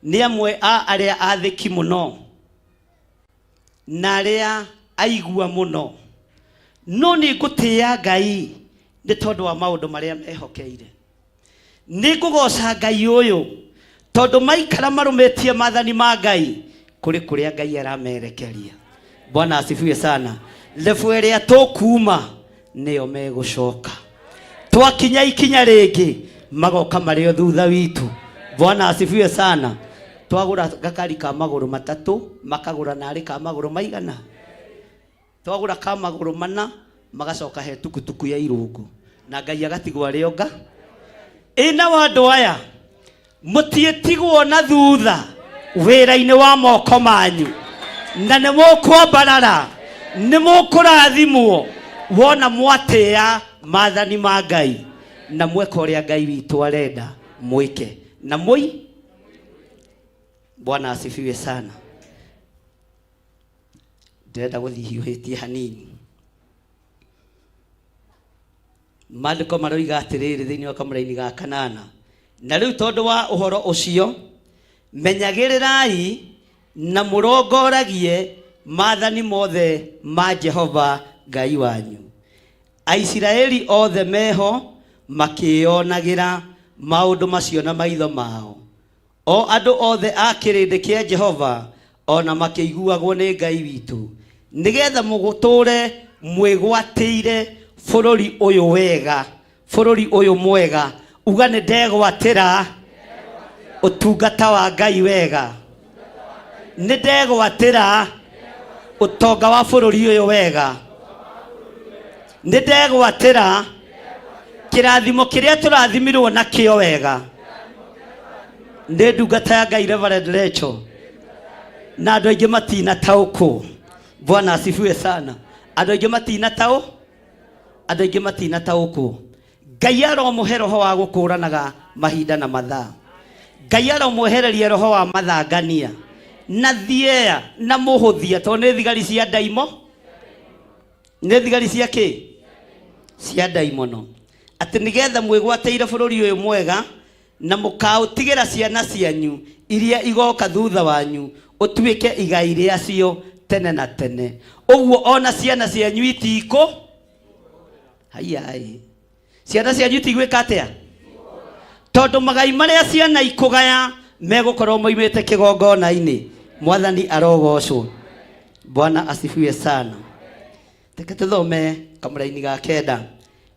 nĩ amwe a arĩa athĩki mũno na arĩa aigua mũno, no nĩ ngũtĩĩa Ngai nĩ tondũ wa maũndũ marĩa mehokeire. Nĩ ngũgoca Ngai ũyũ tondũ maikara marũmĩtie maathani ma Ngai kũrĩ kũrĩa Ngai aramerekeria. Bwana asifiwe sana. Level ĩrĩa tũkuuma nĩyo megũcoka. Twakinya ikinya rĩngĩ magoka marĩ o thutha witũ. Bwana asifiwe sana. Twagũra gakari ka magũrũ 3 makagũra narĩ ka magũrũ maigana. Twagũra ka magũrũ 4 magacoka he tukutuku ya irũngo na Ngai agatigwo arĩ onga. Ĩna andũ aya mũtiĩtigwo na thutha wĩra-inĩ wa moko manyu, na nĩ mũkwambarara, nĩ mũkũrathimwo wona mwatĩa maathani ma Ngai na mweka ũrĩa Ngai witũ arenda mwĩke na mũi. Bwana asifiwe sana. Ndĩrenda gũthiĩ hiũhĩtie hanini. Maandĩko maroiga atĩrĩrĩ thĩinĩ wa kamũra-inĩ ga 8, na rĩu tondũ wa ũhoro ũcio menyagĩrĩrai na mũrongoragie maathani mothe ma Jehova Ngai wanyu. Aisiraeli othe meho makĩonagĩra maũndũ macio na maitho mao. O andũ othe a kĩrĩndĩ kĩa Jehova ona makĩiguagwo nĩ Ngai witũ, nĩgetha mũgũtũũre mwĩgwatĩire bũrũri ũyũ wega, bũrũri ũyũ mwega. Uga nĩ ndegwatĩra ũtungata wa Ngai wega, nĩ ndegwatĩra ũtonga wa bũrũri ũyũ wega, nĩ ndegwatĩra kĩrathimo kĩrĩa tũrathimirwo nakĩo wega, nĩ ndungata ya Ngai Reverend Rachel na andũ aingĩ matinataũkwo. Bwana asifiwe sana. Andũ aingĩ matinataũkwo. Ngai aromũhe roho wa gũkũranaga mahinda na mathaa. Ngai aromwehereria roho wa mathangania na thiea na mũhũthia, tondũ nĩ thigari cia ndaimo, nĩ thigari cia kĩ? Cia ndaimono. Atĩ nĩgetha mwĩgwateire bũrũri ũyũ mwega na mũkaũtigĩra ciana cianyu iria igoka thutha wanyu ũtuĩke igai rĩacio tene na tene. Ũguo ona ciana cianyu itikũ hayai, ciana cianyu itigwĩka atĩa? Tondũ magai marĩa ciana ikũgaya megũkorwo moimĩte kĩgongona-inĩ. Mwathani arogocwo. Bwana asifiwe sana. Teke tũthome kamũra-inĩ ga kenda.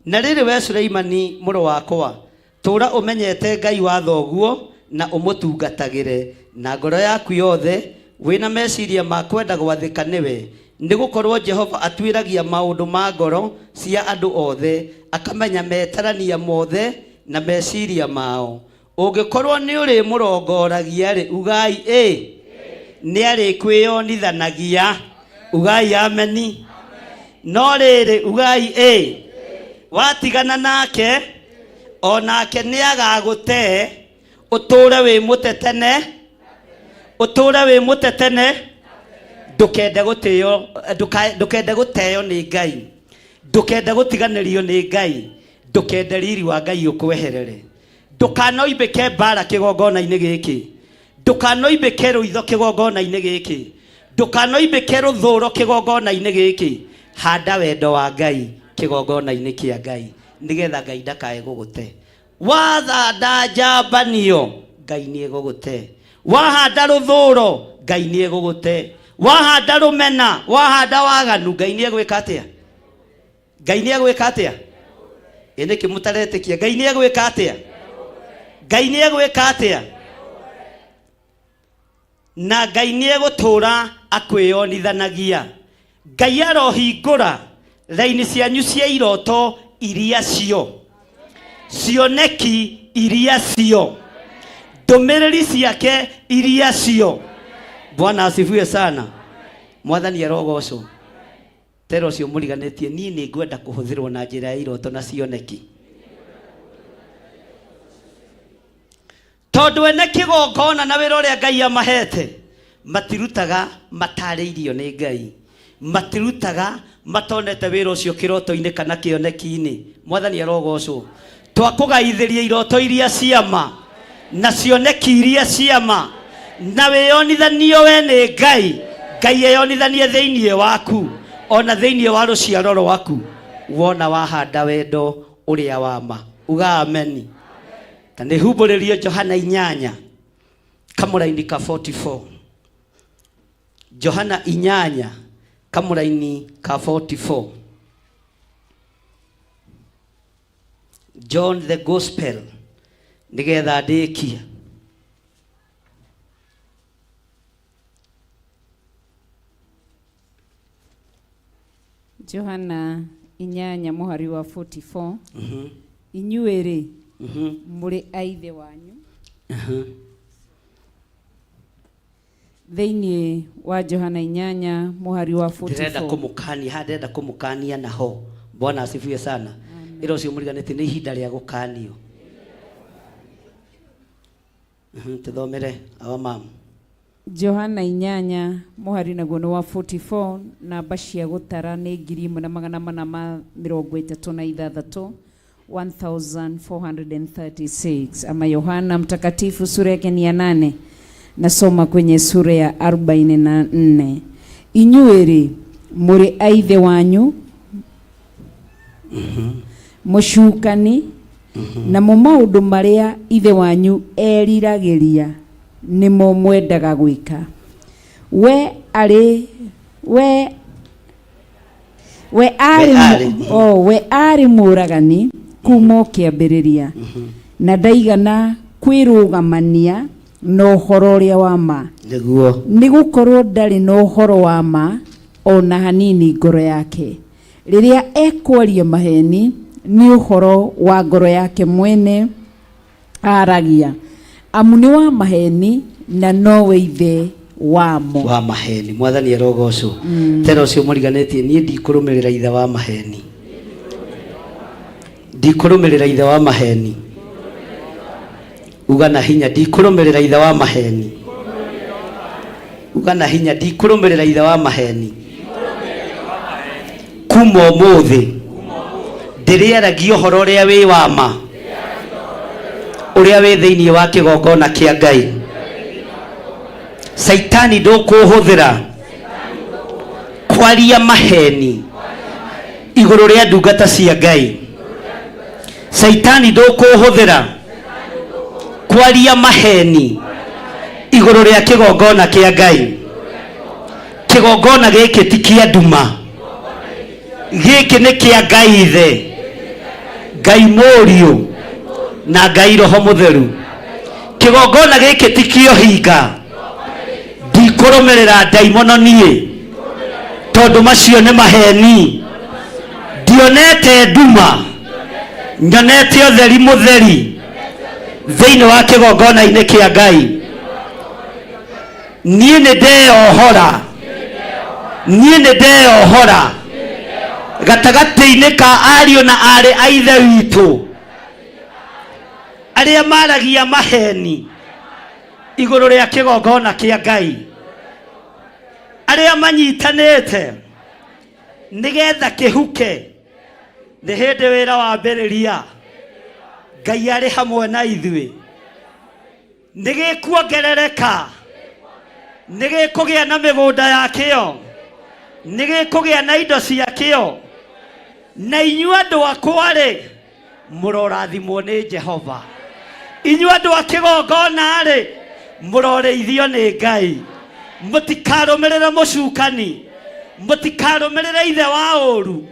Na rĩrĩ we Suleimani mũrũ wakwa, tũra ũmenyete Ngai wa thoguo na ũmũtungatagĩre na ngoro yaku yothe, wĩna meciria ma kwenda gwathĩka nĩwe, nĩgũkorwo Jehova atuĩragia maũndũ ma ngoro cia andũ othe, akamenya metarania mothe na meciria mao. Ũngĩkorwo nĩ ũrĩ mũrongoragia rĩ, ugai nĩ arĩ kwĩyonithanagia. Ugai ameni. No rĩrĩ ugai watigana nake, onake nĩ agagũte, ũtũre wĩ mũtetene, ndũkende gũteo nĩ Ngai, ndũkende gũtiganĩrio nĩ Ngai, ndũkende riri wa Ngai ũkweherere. Ndũkanoimbĩke mbara kĩgongona-inĩ gĩkĩ, ndũkanoimbĩke rũitho kĩgongona-inĩ gĩkĩ, ndũkanoimbĩke rũthũũro kĩgongona-inĩ gĩkĩ. Handa wendo wa Ngai kĩgongona-inĩ kĩa Ngai, nĩgetha Ngai ndakae gũgũte. Wathanda njambanio, Ngai nĩ egũgũte. Wahanda rũthũũro, Ngai nĩ egũgũte. Wahanda rũmena, wahanda waganu, Ngai nĩ egwĩka atĩa? Ngai nĩ egwĩka atĩa? Nĩkĩ mũtaretĩkia? Ngai nĩ egwĩka atĩa? Ngai nĩ egwĩka atĩa? Na Ngai nĩ egũtũũra akwĩyonithanagia. Ngai arohingũra raini cianyu cia iroto iria cioneki iria ndũmĩrĩri ciake iria cio. Bwana asifiwe sana. Mwathani arogocwo. Tero cio mũriganĩtie, niĩ nĩ ngwenda kũhũthĩrwo na njĩra ya iroto na cioneki. Tondũ ene kĩgongona na wĩra ũrĩa Ngai amahete matirutaga matarĩirio nĩ Ngai, matirutaga matonete wĩra ũcio kĩroto-inĩ kana kĩoneki-inĩ. Mwathani arogocwo. Twakũgaithĩria iroto iria ciama na cioneki iria ciama, na wĩyonithanio we nĩ Ngai. Ngai eyonithanie thĩinĩ waku, ona thĩinĩ wa rũciaro rwaku, wona wahanda wendo ũrĩa wa ma. Uga ameni. Tandĩ humbũrĩrio Johana 8 kamũra-inĩ ka 44. Johana 8 kamũra-inĩ ka 44. John the Gospel, nĩgetha ndĩkia. Johana 8 mũhari wa 44. Inyuĩ-rĩ mũrĩ aithe wanyu. Thĩinĩ wa Johana 8 mũhari wa 44. Ndĩrenda kũmũkania naho. Bwana asifiwe sana. Ĩro ũcio mũriganĩtie nĩ ihinda rĩa gũkanio. Tũthomere awa mama. Johana 8 mũhari naguo nĩ wa 44, namba cia gũtara nĩ 1436, 1436. Ama Yohana Mtakatifu sura yake ni ya 8. Nasoma kwenye sura ya 44. Inyuĩ-rĩ mũrĩ aithe wanyu mũcukani na mu maũndũ marĩa ithe wanyu eriragĩria nĩmo mwendaga gwĩka. We arĩ mũragani kuma kĩambĩrĩria na ndaigana kwĩrũgamania na ũhoro ũrĩa wa ma, nĩgũkorwo ndarĩ na ũhoro wa ma ona hanini ngoro yake. Rĩrĩa ekwaria maheni nĩ ũhoro wa ngoro yake mwene aragia, amu nĩ wa maheni na nowe ithe wamo. Wa maheni. Mwathani arogocwo. Tena ũcio mũriganĩtie niĩ ndikũrũmĩrĩra ithe wa maheni. Ndikũrũmĩrĩra ithe wa maheni. Uga na hinya ndikũrũmĩrĩra ithe wa maheni. Uga na hinya ndikũrũmĩrĩra ithe wa maheni. Kuma ũmũthĩ ndĩrĩaragia ũhoro ũrĩa wĩ wa ma, ũrĩa wĩ thĩinĩ wa kĩgongona kĩa Ngai. Saitani ndũkũhũthĩra kwaria maheni igũrũ rĩa ndungata cia Ngai. Saitani ndũkũhũthĩra kwaria maheni igũrũ rĩa kĩgongona kĩa Ngai. Kĩgongona gĩkĩ ti kĩa nduma, gĩkĩ nĩ kĩa Ngai ithe, Ngai Mũriũ na Ngai Roho Mũtheru. Kĩgongona gĩkĩ ti kĩa ũhinga. Ndikũrũmĩrĩra ndaimono niĩ, tondũ macio nĩ maheni. Ndionete nduma, nyonete ũtheri mũtheri thĩinĩ wa kĩgongona-inĩ kĩa Ngai. Niĩ nĩ ndeyohora, niĩ nĩ ndeyohora gatagatĩ-inĩ ka ariũ na arĩ a ithe witũ arĩa maragia maheni igũrũ rĩa kĩgongona kĩa Ngai, arĩa manyitanĩte nĩgetha kĩhuke. Nĩ hĩndĩ wĩra wambĩrĩria, Ngai arĩ hamwe na ithuĩ. Nĩgĩkuongerereka, nĩgĩkũgĩa na mĩgũnda yakĩo, nĩgĩkũgĩa na indo ciakĩo. Na inyuĩ andũ akwa-rĩ, mũrorathimwo nĩ Jehova. Inyuĩ andũ a kĩgongona-rĩ, mũroreithio nĩ Ngai. Mũtikarũmĩrĩre mũcukani, mũtikarũmĩrĩre ithe wa ũũru,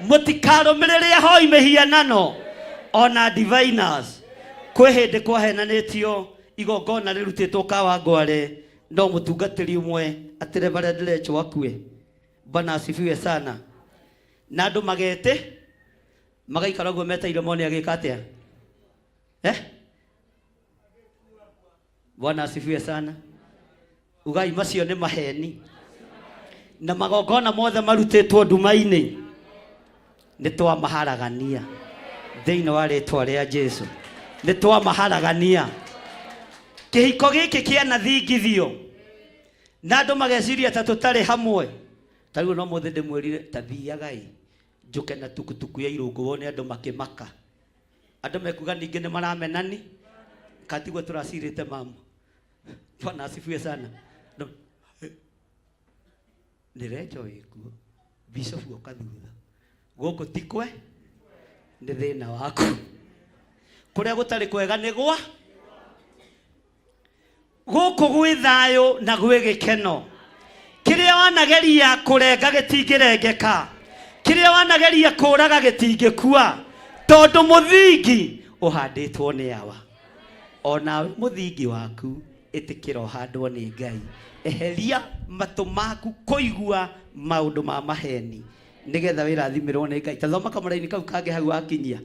mũtikarũmĩrĩre ahoi mĩhianano, ona diviners. Kwĩ hĩndĩ kwahenanĩtio igongona rĩrutĩtwo Kawangware, no mũtungatĩri ũmwe atĩ Reverend Lecho akue. Bwana asifiwe sana. Na andũ magete magaikara ũguo meteire mone agĩka atĩa. Bwana asifiwe sana. Ugai macio nĩ maheni. Na magongona mothe marutĩtwo nduma-inĩ nĩ twamaharagania thĩinĩ wa rĩĩtwa rĩa Jesũ. Nĩ twamaharagania. Kĩhiko gĩkĩ kĩanathingithio na andũ mageciria ta tũtarĩ hamwe. Tarĩu no mũthĩ ndĩmwĩrire ta thiagai njuke na tukutuku ya irũngũ wone andũ makĩmaka. Andũ mekuga ningĩ nĩ maramenani katigwo tũracirĩte mama. Bwana asifiwe sana. Nĩrenjo wĩkuo Bishop oka thutha gũkũ tikwe nĩ thĩna waku. Kũrĩa gũtarĩ kwega nĩ gwa gũkũ gwĩ thayũ na gwĩ gĩkeno. Kĩrĩa wanageria kũrenga gĩtingĩrengeka, kĩrĩa wanageria kũraga gĩtingĩkua, tondũ mũthingi ũhandĩtwo nĩ awa. Ona mũthingi waku ĩtĩkĩra ũhandwo nĩ Ngai. Eheria matũ maku kũigua maũndũ ma maheni nĩgetha wĩrathimĩrwo nĩ Ngai. Tathoma kamũra-inĩ kau kangĩ hau akinyia.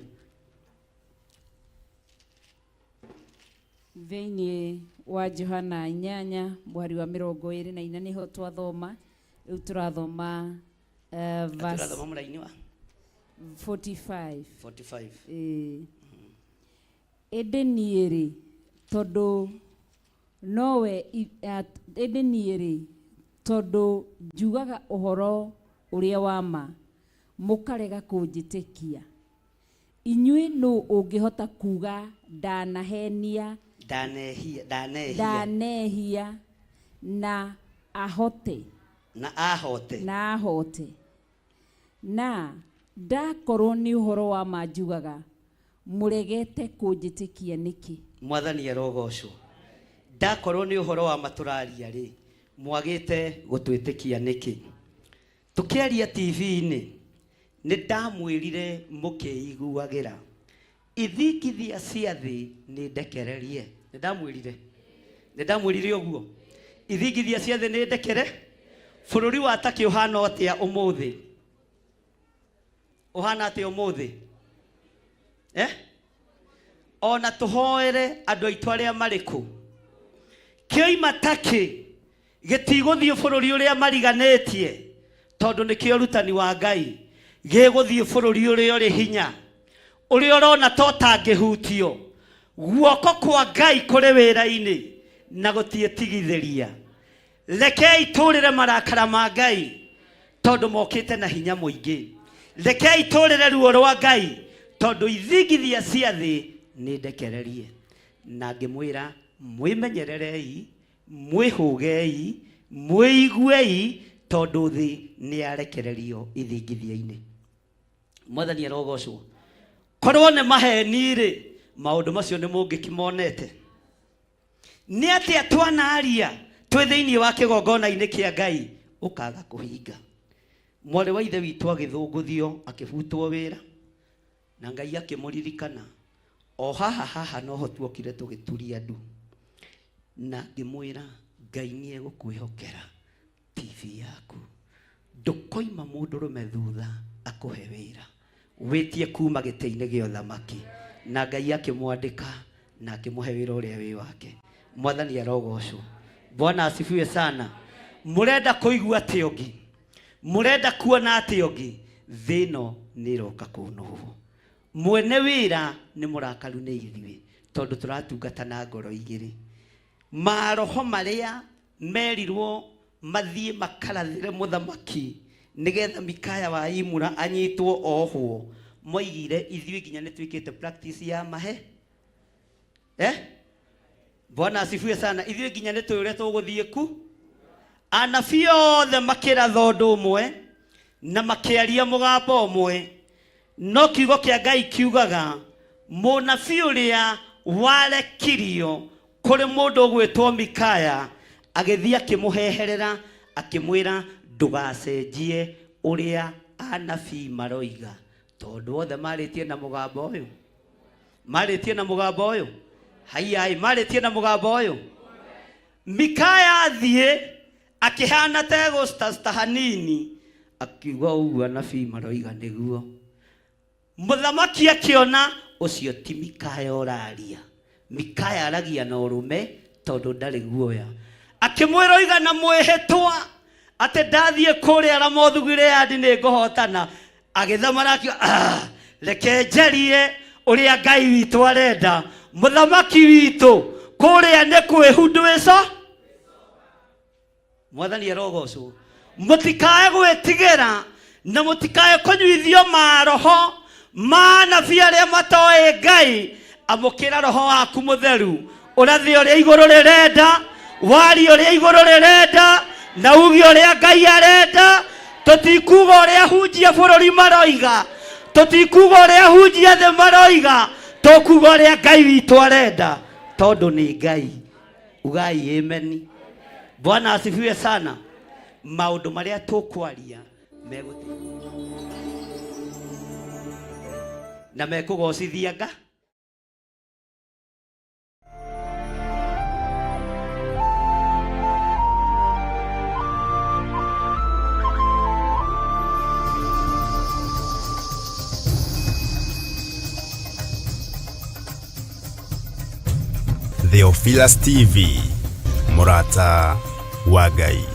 Thĩinĩ wa Johana 8 mwari wa 24 nĩho twathoma. Rĩu tũrathoma verse 45. Ĩndĩ niĩ-rĩ tondũ nowe ĩndĩ niĩ-rĩ tondũ njugaga ũhoro ũrĩa wa ma, mũkarega kũnjĩtĩkia. Inyuĩ nũ ũngĩhota kuga ndanahenia, ndanehia na ahote na ndakorwo nĩ ũhoro wa ma njugaga, mũregete kũnjĩtĩkia nĩkĩ? Mwathani arogocwo. Ndakorwo nĩ ũhoro wa matũraria rĩ, mwagĩte gũtwĩtĩkia nĩkĩ? Tũkĩaria TV-inĩ nĩ ndamwĩrire mũkĩiguagĩra. Ithikithia cia thĩ nĩ ndekererie. Nĩ ndamwĩrire ũguo. Ithikithia cia thĩ nĩ ndekere. Bũrũri wa Turkey ũhana atĩa ũmũthĩ? Ũhana atĩa ũmũthĩ? ona tuhoere andu aitu aria mariku kioima taki gitiguthie bururi uria mariganetie tondu nikio rutani wa Ngai giguthie bururi uria uri hinya uria urona totangihutio guoko kwa Ngai kuri wira-ini na gutie tigithiria rekei turire marakara ma Ngai tondu mokite na hinya muingi rekei turire ruo rwa Ngai tondu ithigithia cia thi ni ndekererie na ngimwira mwimenyererei mwihugei mwiguei tondu thi ni arekererio ithigithia-ini. Mwathani arogocwo. Korwo ne maheni ri maundu macio ni mungikimonete ni ati atwanaria twi thiini wa kigongona-ini kia Ngai ukaga kuhinga. Mwari wa ithe witu agithunguthio akibutwo wira na Ngai akimuririkana o haha no tuokire tugituria andu na ngimwira Ngai ni egukwihokera TV yaku ndukoima mundurume thutha akuhe wira witie kuma gite-ini gio thamaki na Ngai akimwandika na akimuhe wira uria wi wake. Mwathani arogocwo. Bwana asifiwe sana. Murenda kuigua tiongi murenda kuona tiongi thino ni roka kunuhu mwene wira ni murakaru ni ithuĩ tondu turatungata na ngoro igiri maroho maria merirwo mathie makarathire muthamaki nigetha Mikaya wa Imura anyitwo ohwo moigire ithuĩ nginya ni twikite practice ya mahe Bwana asifiwe sana. Ithuĩ nginya ni twire tuguthie ku anabii othe makiratha undu umwe na makiaria mugambo umwe no kiugo kia Ngai kiugaga munabii uria warekirio kuri mundu gwitwo Mikaya agithia kimuheherera akimwira ndugacenjie uria anabii maroiga tondu othe maritie na mugambo uyu hayai maritie na mugambo uyu. Mikaya athie akihana tegostasta hanini akiuga uguo anabii maroiga niguo. Muthamaki akiona ucio ti Mikaya oraria. Mikaya aragia na urume tondu ndari guoya. Akimwira oiga na mwihitwa ati ndathie kuria Ramothugire andi ni nguhotana agithamara akio reke njerie uria Ngai witu arenda. Muthamaki witu kuria ni kwihundwica. Mwathani arogocwo. Mutikae gwitigira na mutikae kunyuithio maroho manabii aria matoe Ngai amukira roho waku mutheru urathi uria iguru rirenda wari uria iguru rirenda na ugi uria Ngai arenda. Tutikuga uria hunjia bururi maroiga tutikuga uria hunjia the maroiga tukuga uria Ngai witu arenda tondu ni Ngai. Ugai amen. Bwana asifiwe sana. Maundu maria tukwaria meguti na mekugocithia Ngai. Theophilus TV, Murata wa Ngai.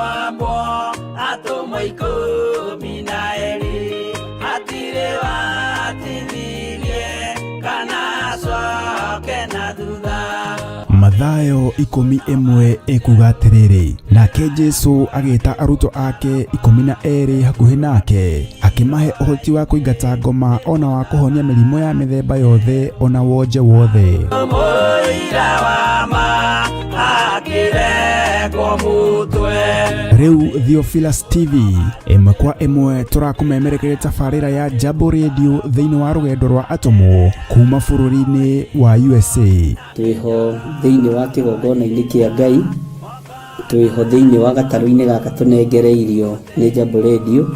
mambo atumwo 12 hatire watithirie kana acoke na thutha. Mathayo 11 ekuga atiriri, nake Jesu agita arutwo ake 12 hakuhi nake, akimahe uhoti wa kuingata ngoma ona wa kuhonia mirimo ya mithemba yothe ona wonje wothe. Moira wa ma akire komutwe. Riu Theophilus TV imwe kwa imwe turakumemerekeria tabarira ya Jambo Radio thiini wa rugendo rwa atomo kuma bururi-ini wa USA. Twiho thiini wa kigongona-ini kia Ngai, twiho thiini wa gataru-ini gaka tunengereirio ni Jambo Radio.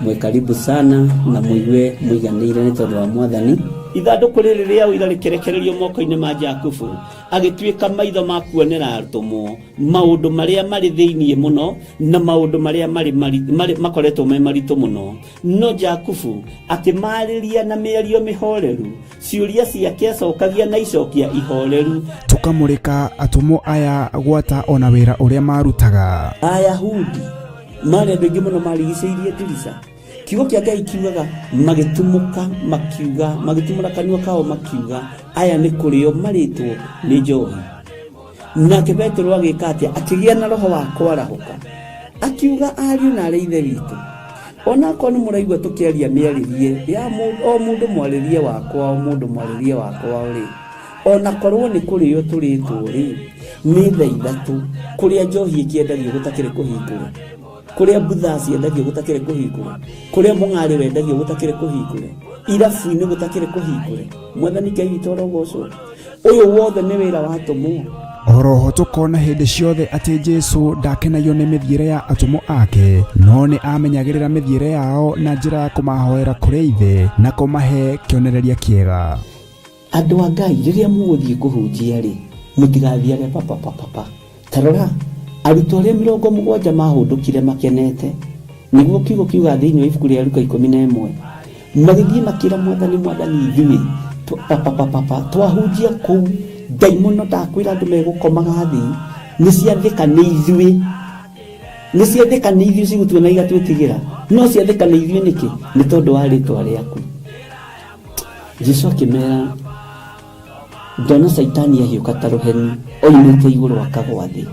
Mwe karibu sana na muigue muiganire ni tondu wa Mwathani. Ithanduku riri ria uira rikerekererio moko-ini ma Jakubu, agituika maitho ma kuonera arutumo maundu maria mari thiini muno na maundu maria mari makoretwo me maritu muno. No Jakubu akimariria na mĩario mĩhoreru, ciuria ciake acokagia na icokia ihoreru. Tukamurika atumo aya gwata ona wira uria marutaga. Ayahudi mari andu aingi muno marigicĩirie ndirica. Kiugo kia Ngai kiugaga magitumuka makiuga, magitumura kanua kao makiuga aya ni kurio maritwo ni njohi. Nake Petero agika atia, akigia na roho wa kwarahuka, akiuga ariu na ithe witu, ona ko ni muraigua tukiaria miaririe ya o mundu mwaririe wakwa, o mundu mwaririe wakwa ri ona korwo ni kurio turitwo ri ni thaa ithatu kuria njohi ikiendagio gutakire kuhingura, kuria butha ciendagio gutakire kuhingura, kuria mung'ari wendagio gutakire kuhingura, irabu-ini gutakire kuhingura. Mwathani Ngai witũ arogocwo. Uyu wothe ni wira wa atomo. Oroho tukona hindi ciothe ati Jesu ndakenagio ni mithiire ya atomo ake, no ni amenyagirira mithiire yao na njira ya kumahoera kuri ithe na kumahe kionereria kiega. Andu a Ngai riria muguthie kuhunjia ri mutigathiage papa. Tarora arutwo aria 70 mahundukire makenete, niguo kiugo kiuga thiini wa ibuku ria Luka 11, magithie makira Mwathani ithui papa twahunjia kuu daimono ndakwira andu megukomaga thi ni ciathika ni ithui cigutuona igatwitigira, no ciathika ni ithui niki ni tondu wa ritwa riaku. Jesu akimera ndona Saitani ahiuka ta ruheni oimite iguru akagwa thi.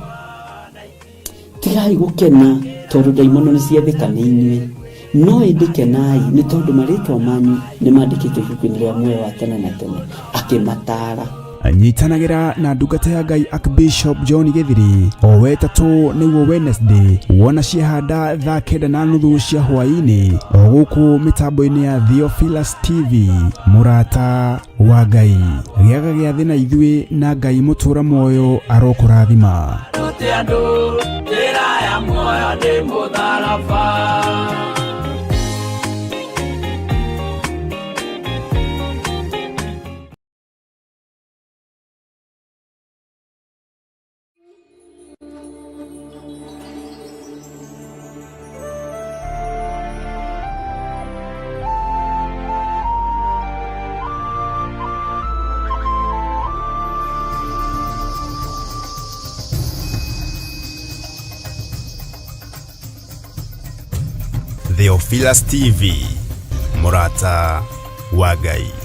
Tigai gukena tondu daimono ni ciathika ni inyui, no indikenai ni tondu maritwa manyu ni mandikitwo ibuku-ini ria muoyo wa tene na tene. Akimatara anyitanagira na ndungata ya Ngai Archbishop John Githiri o wetatu niguo Wednesday wona ciehanda thaa 9:30 cia hwaini o guku mitambo-ini ya Theophilus TV. Murata wa Ngai giaga gia thina ithui na Ngai mutura moyo arokurathima. Theophilus TV, Murata wa Ngai.